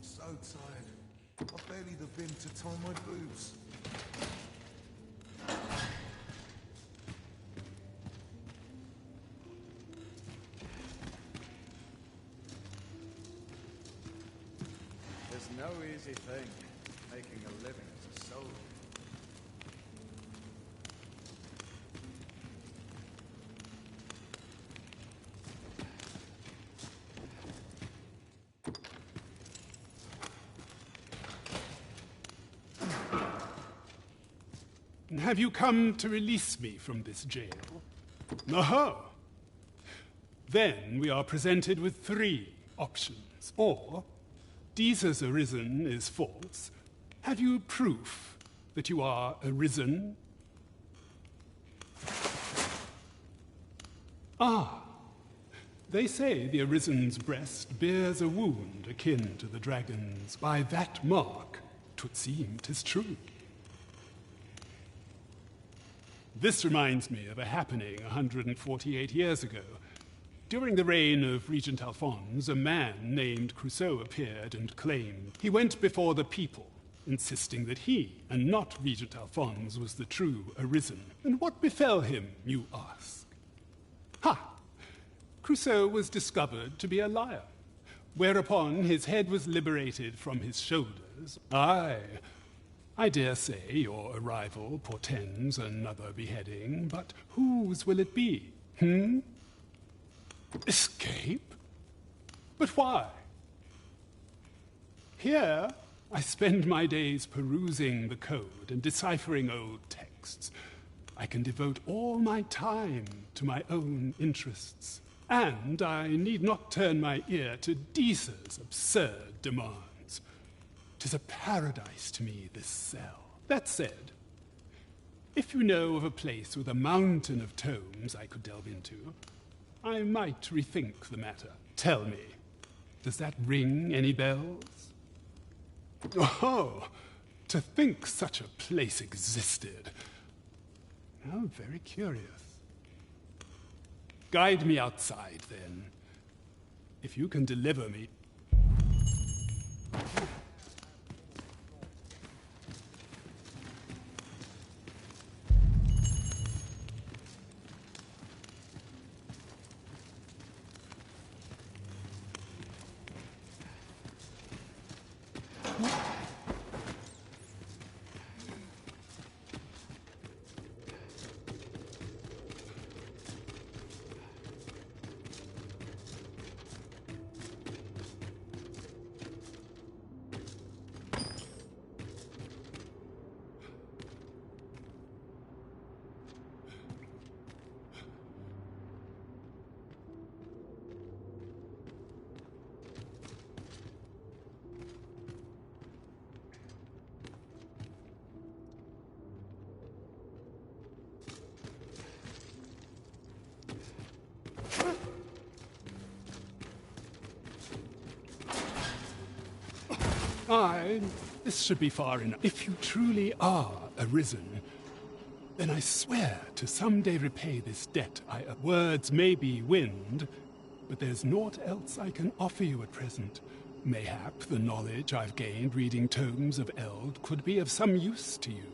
So tired. I barely the vim to tie my boots. There's no easy thing, making a living as a soldier. Have you come to release me from this jail? Aha! Then we are presented with 3 options. Or, Deesa's arisen is false. Have you proof that you are arisen? Ah, they say the arisen's breast bears a wound akin to the dragon's. By that mark, 'twould seem 'tis true. This reminds me of a happening 148 years ago. During the reign of Regent Alphonse, a man named Crusoe appeared and claimed he went before the people, insisting that he, and not Regent Alphonse, was the true arisen. And what befell him, you ask? Ha! Crusoe was discovered to be a liar, whereupon his head was liberated from his shoulders. Aye, I dare say your arrival portends another beheading, but whose will it be? Escape? But why? Here, I spend my days perusing the code and deciphering old texts. I can devote all my time to my own interests, and I need not turn my ear to Deesa's absurd demands. 'Tis a paradise to me, this cell. That said, if you know of a place with a mountain of tomes I could delve into, I might rethink the matter. Tell me, does that ring any bells? Oh, to think such a place existed. How very curious. Guide me outside, then. If you can deliver me... This should be far enough. If you truly are arisen, then I swear to someday repay this debt I owe. Words may be wind, but there's naught else I can offer you at present. Mayhap the knowledge I've gained reading tomes of Eld could be of some use to you.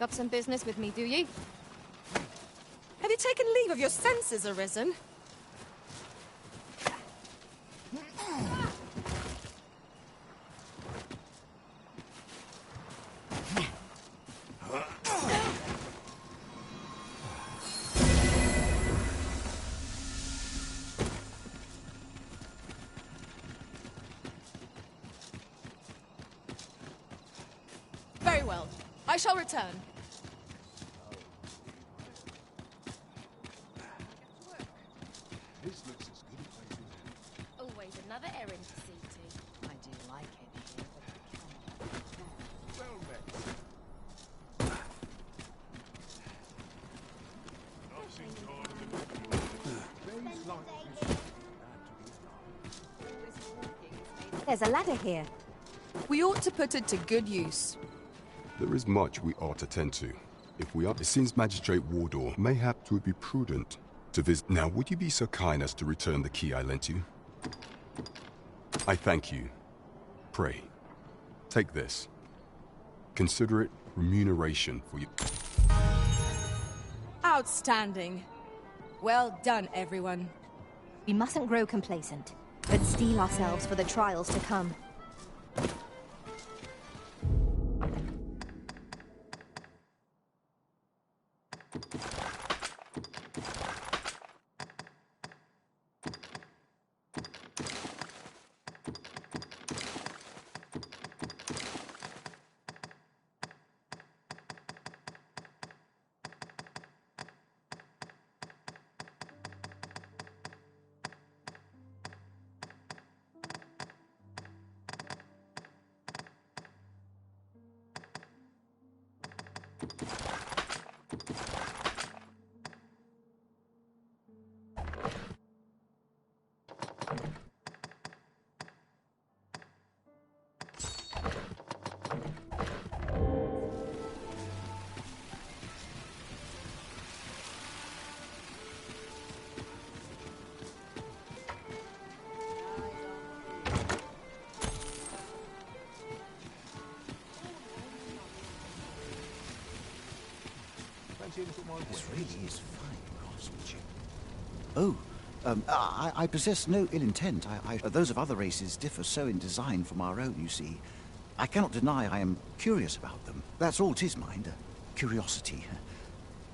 Got some business with me, do you? Have you taken leave of your senses, Arisen? Very well. I shall return. This looks as good a place as any. Always another errand to see to. I do like it here, but Well met. There's a ladder here. We ought to put it to good use. There is much we ought to tend to. If we are, since Magistrate Wardor, mayhap it would be prudent to visit. Now, would you be so kind as to return the key I lent you? I thank you. Pray, take this. Consider it remuneration for you. Outstanding. Well done, everyone. We mustn't grow complacent, but steel ourselves for the trials to come. This really is fine craftsmanship. Oh, I possess no ill intent. Those of other races differ so in design from our own, you see. I cannot deny I am curious about them. That's all 'tis, mind, curiosity.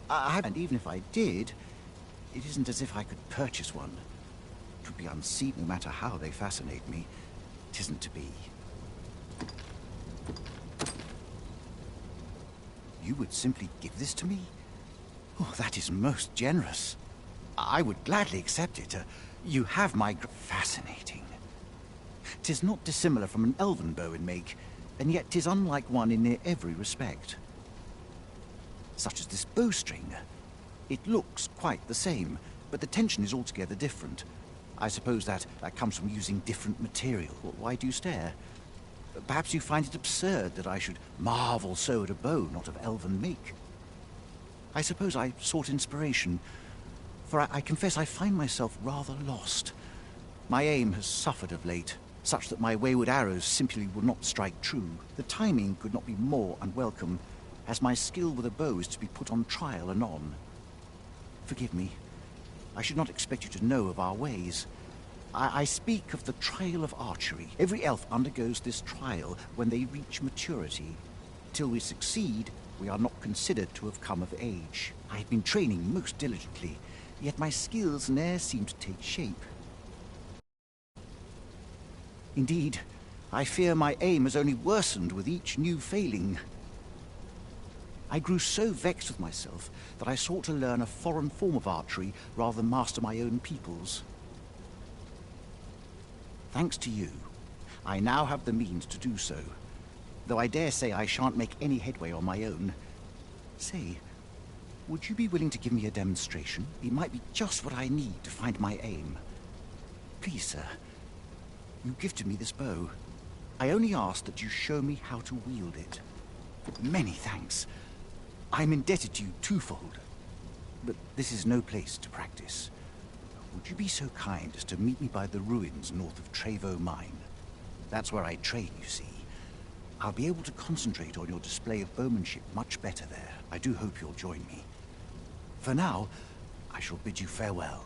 And even if I did, it isn't as if I could purchase one. It would be unseat no matter how they fascinate me. It isn't to be. You would simply give this to me? Oh, that is most generous. I would gladly accept it. You have my... Fascinating. 'Tis not dissimilar from an elven bow in make, and yet 'tis unlike one in near every respect. Such as this bowstring. It looks quite the same, but the tension is altogether different. I suppose that comes from using different material. Why do you stare? Perhaps you find it absurd that I should marvel so at a bow not of elven make. I suppose I sought inspiration, for I confess I find myself rather lost. My aim has suffered of late, such that my wayward arrows simply will not strike true. The timing could not be more unwelcome, as my skill with a bow is to be put on trial anon. Forgive me. I should not expect you to know of our ways. I speak of the trial of archery. Every elf undergoes this trial when they reach maturity. Till we succeed, we are not considered to have come of age. I have been training most diligently, yet my skills ne'er seem to take shape. Indeed, I fear my aim has only worsened with each new failing. I grew so vexed with myself that I sought to learn a foreign form of archery rather than master my own people's. Thanks to you, I now have the means to do so, though I dare say I shan't make any headway on my own. Say, would you be willing to give me a demonstration? It might be just what I need to find my aim. Please, sir, you gifted me this bow. I only ask that you show me how to wield it. Many thanks. I'm indebted to you twofold, but this is no place to practice. Would you be so kind as to meet me by the ruins north of Trevo Mine? That's where I train, you see. I'll be able to concentrate on your display of bowmanship much better there. I do hope you'll join me. For now, I shall bid you farewell.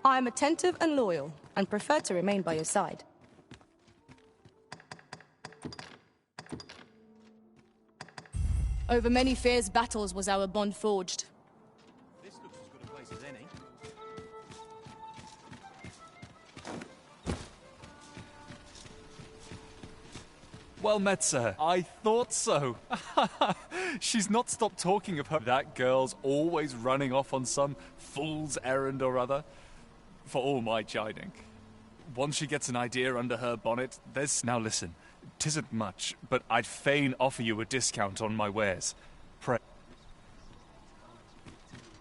I am attentive and loyal, and prefer to remain by your side. Over many fierce battles was our bond forged. This looks as good a place as any. Well met, sir. I thought so. She's not stopped talking of her. That girl's always running off on some fool's errand or other. For all my chiding. Once she gets an idea under her bonnet, there's... Now listen, 'tisn't much, but I'd fain offer you a discount on my wares. Pray.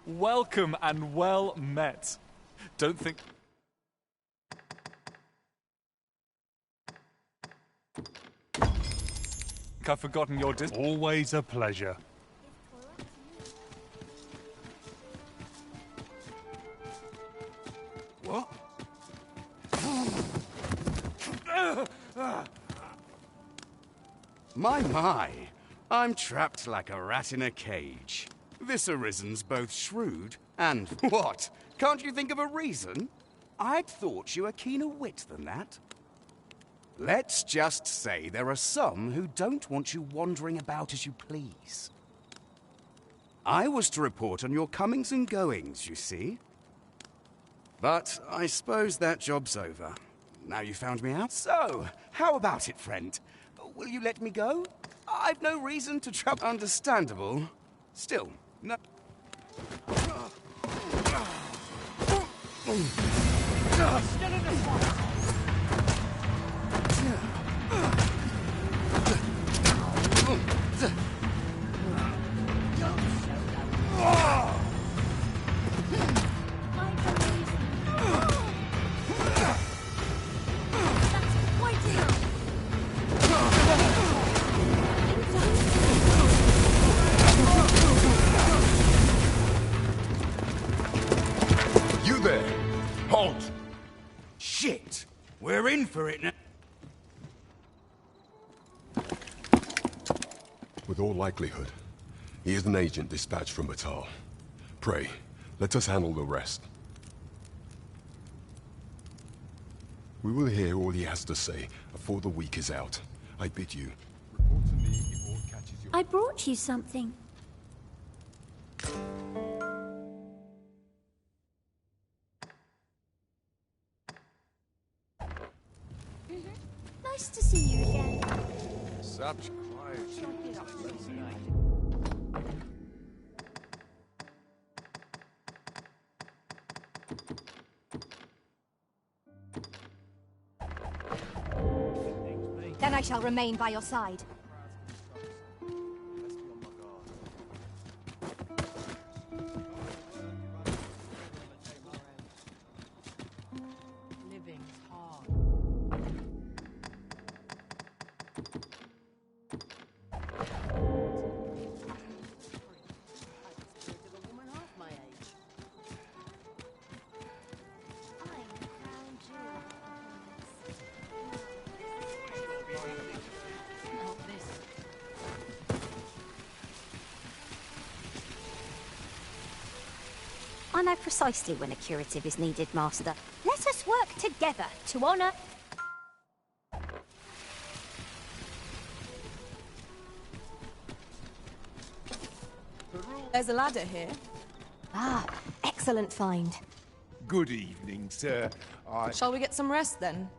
Welcome and well met. Don't think... I've forgotten your Always a pleasure. What? My. I'm trapped like a rat in a cage. This Arisen's both shrewd and... What? Can't you think of a reason? I'd thought you were keener wit than that. Let's just say there are some who don't want you wandering about as you please. I was to report on your comings and goings, you see. But I suppose that job's over. Now you found me out. So, how about it, friend? Will you let me go? I've no reason to trouble. Understandable. Still, no. Still in the fight. You there! Halt! Shit! We're in for it now. With all likelihood, he is an agent dispatched from Batal. Pray, let us handle the rest. We will hear all he has to say before the week is out. I bid you. Report to me if all catches your... I brought you something. Nice to see you again. Such quiet. Then I shall remain by your side. Living's hard. I know precisely when a curative is needed, Master. Let us work together to honour... There's a ladder here. Ah, excellent find. Good evening, sir. Shall we get some rest then?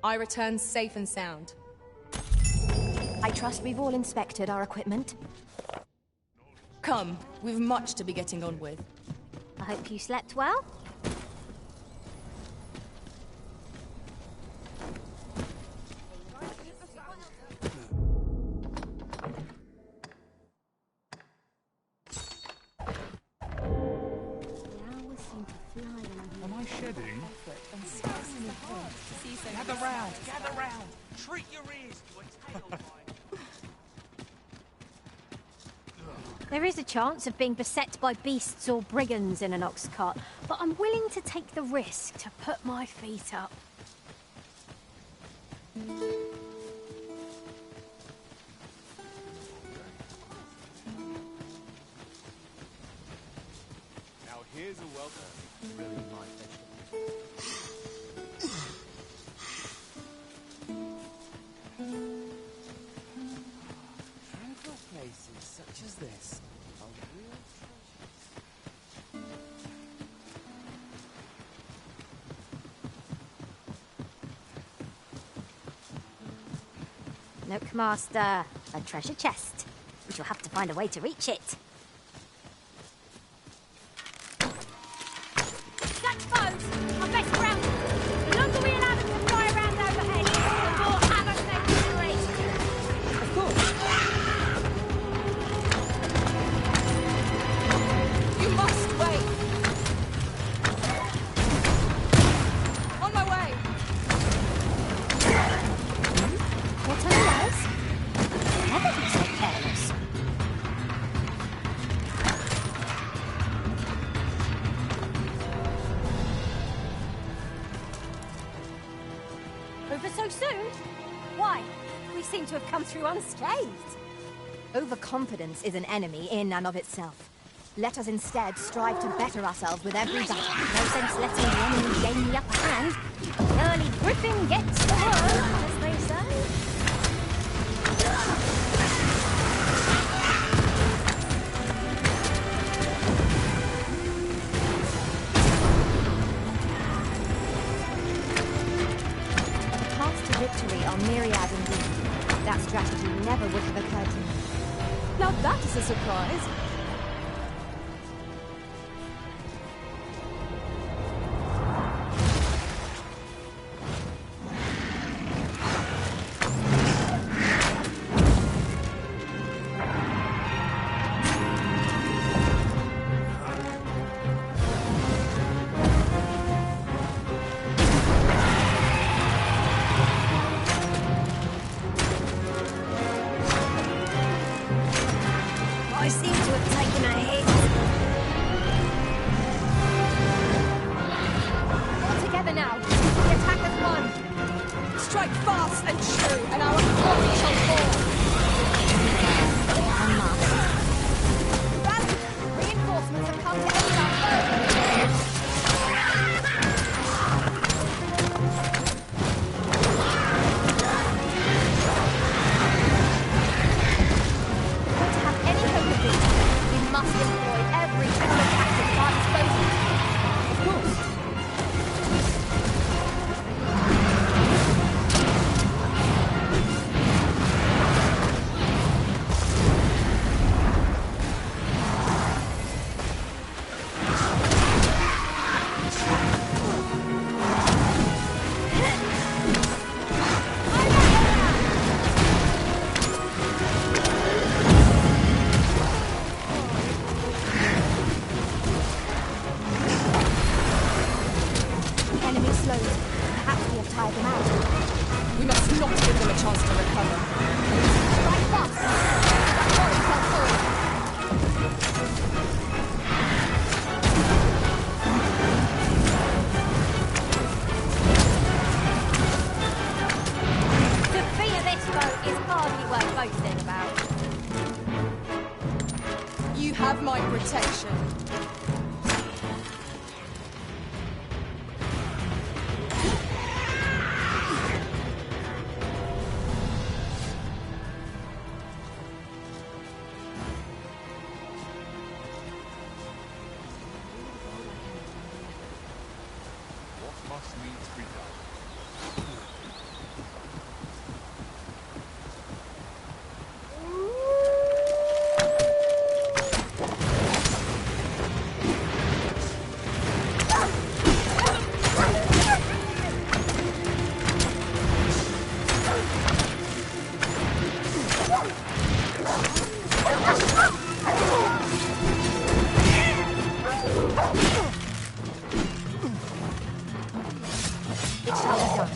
I return safe and sound. I trust we've all inspected our equipment. Come, we've much to be getting on with. I hope you slept well. Am I shedding? Gather round, gather round. Treat your ears to a tale. There is a chance of being beset by beasts or brigands in an ox cart, but I'm willing to take the risk to put my feet up. Now here's a welcome. Really like Tranquil places such as this are real Look, Master. A treasure chest. We shall have to find a way to reach it. Such foes are best grounded. The longer we allow them to fly around overhead, the more havoc they can create. Of course. You must wait. On my way. What otherwise? Never be so careless. Over so soon? Why? We seem to have come through unscathed. Overconfidence is an enemy in and of itself. Let us instead strive to better ourselves with every battle. No sense letting the enemy gain the upper hand. Early Griffin gets the worm, as they say. Paths to victory are myriad indeed. That strategy never would have occurred to me. Now that is a surprise. I seem to have taken a hit. All together now. The attack has won. Strike fast and true, and our glory shall fall. Rally! Reinforcements have come to aid our foe. To have any hope of this, we must employ every tool of tactics at our disposal. Of course. Enemy slowed. Perhaps we have tired them out. We must not give them a chance to recover. Strike fast! That glory shall fall. Defeat of this foe is hardly worth boasting about. You have my protection. What must needs be done? It shall be done.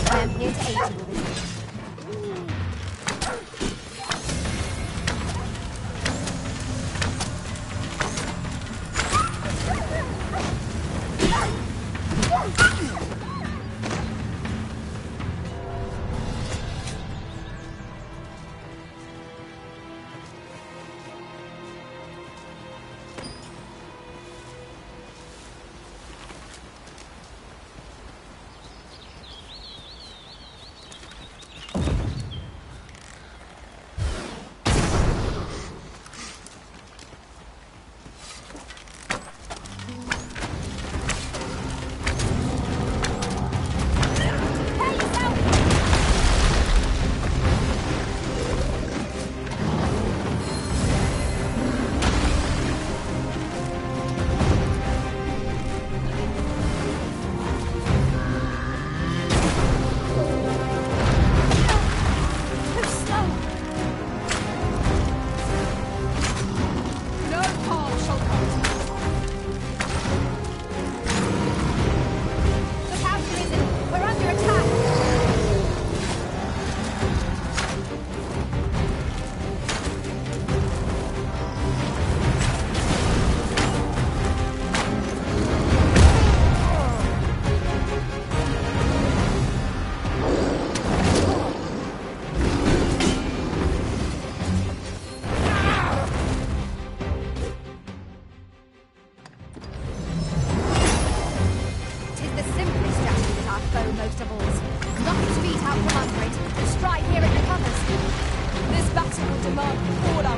I am here to aid you with this.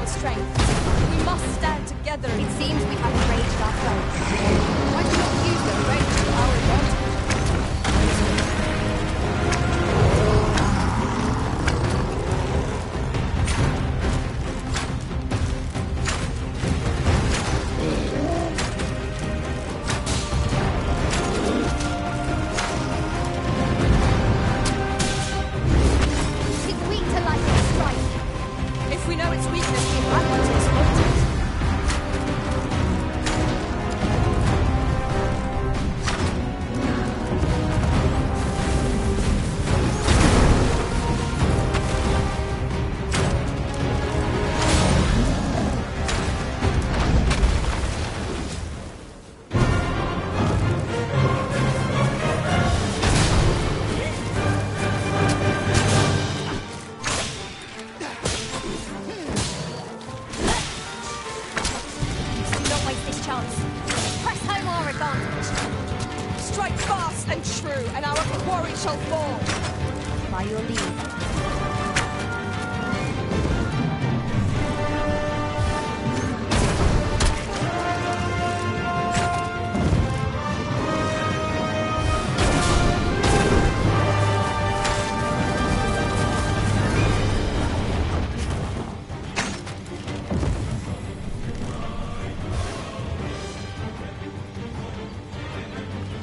strength. We must stand together. It seems we have enraged our foes. Why do not use the rage to our advantage? It's weak to light and strike. If we know its weakness, we have one to exploit it. Do not waste this chance. Press home our advantage. Strike fast and true, and our quarry shall fall. By your leave.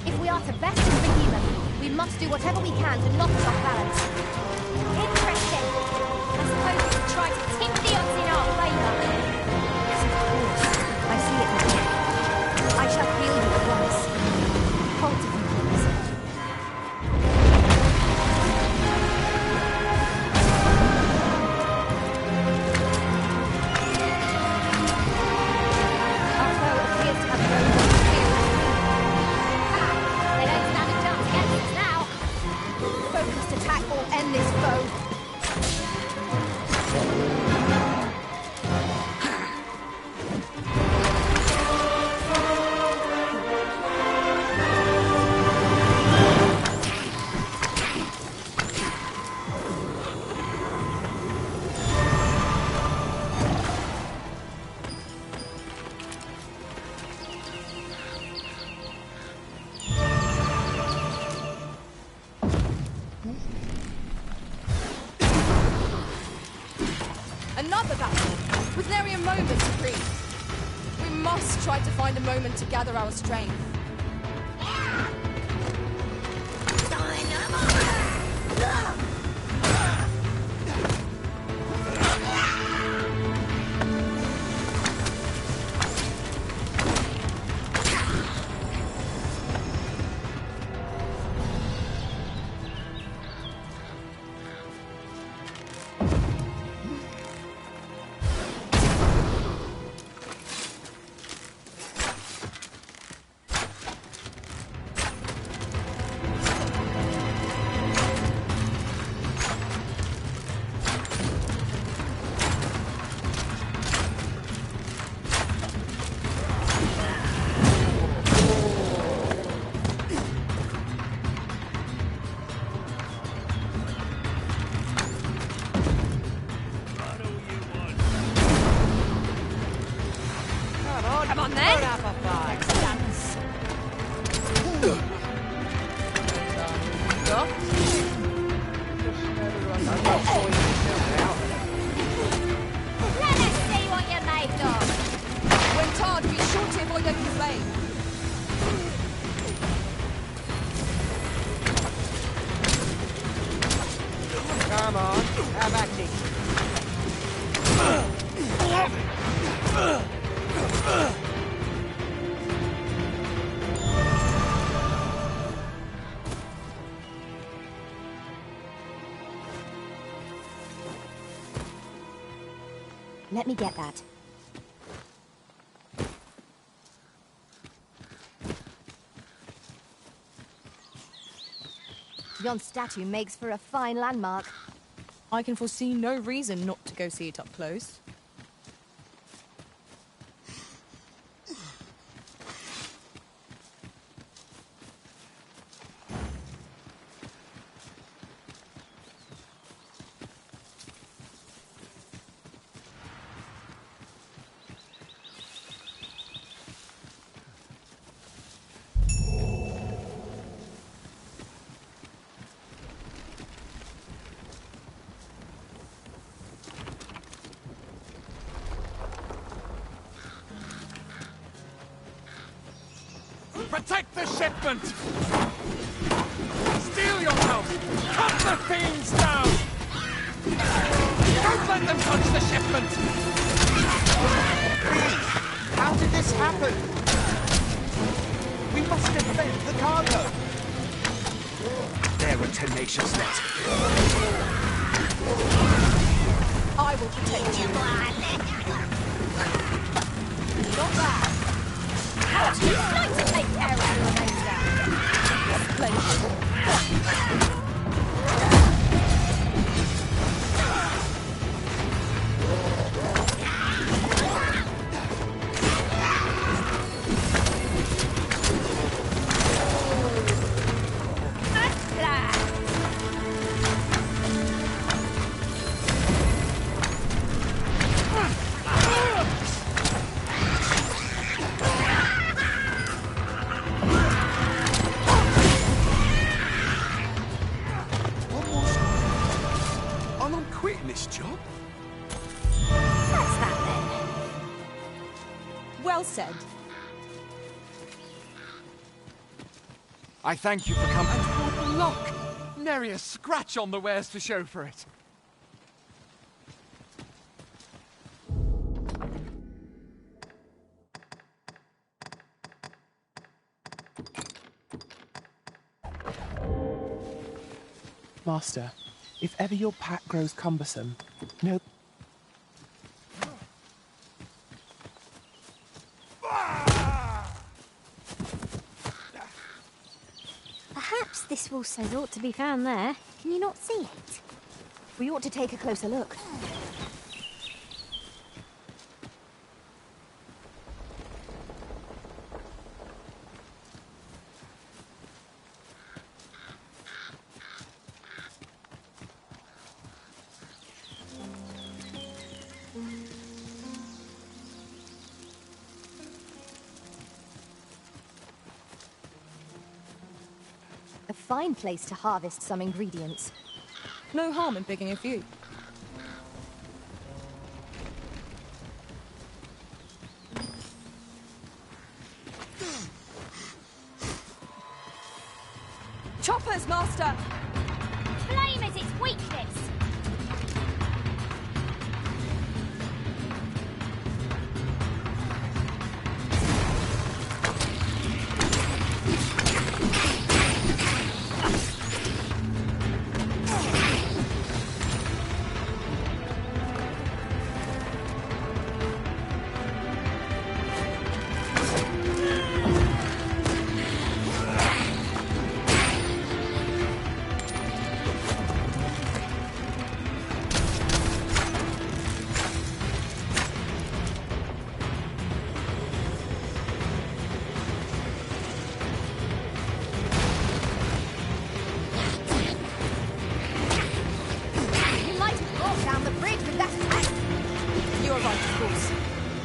If we are to best this behemoth, we must do whatever we can to knock us off balance. Interesting. I suppose we should try to tip the odds in our favour. Yes, of course. I see it now. I shall heal you at once. Hold to me, please. Our foe appears to have grown more experienced. They don't stand a chance against us now. Focused attack will end this foe. Another battle, with nary a moment to breathe. We must try to find a moment to gather our strength. Come on then. Let us see what you're made of. When tarred, be sure to avoid open flame. Come on, have at it. Let me get that. Yon statue makes for a fine landmark. I can foresee no reason not to go see it up close. Protect the shipment! Steal your help! Cut the fiends down! Don't let them touch the shipment! How did this happen? We must defend the cargo! They're a tenacious net. I will protect you. Not bad. How do you like to take care of your remainder? Splendid. Well said. I thank you for coming. And good luck! Nary a scratch on the wares to show for it. Master, if ever your pack grows cumbersome, know... Perhaps this wall says ought to be found there. Can you not see it? We ought to take a closer look. A fine place to harvest some ingredients. No harm in picking a few. Choppers, Master! Flame is its weakness!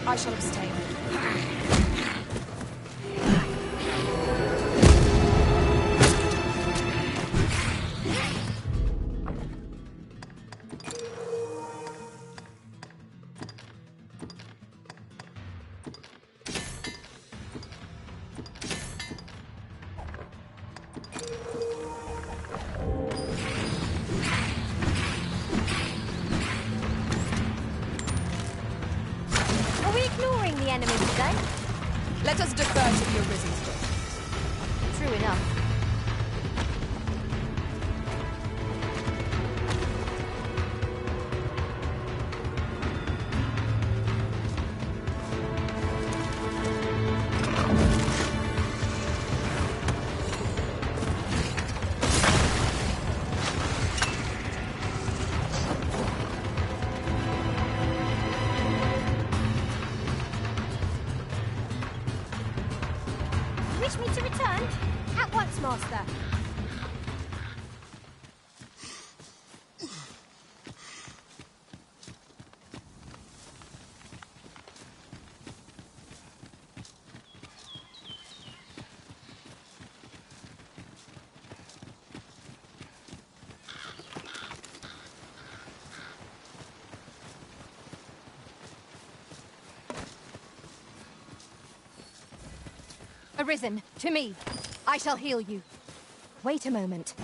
I shall abstain. Are we ignoring the enemy today? Let us defer to the Arisen's judgment. True enough. Wish me to return? At once, Master. Arisen, To me. I shall heal you. Wait a moment.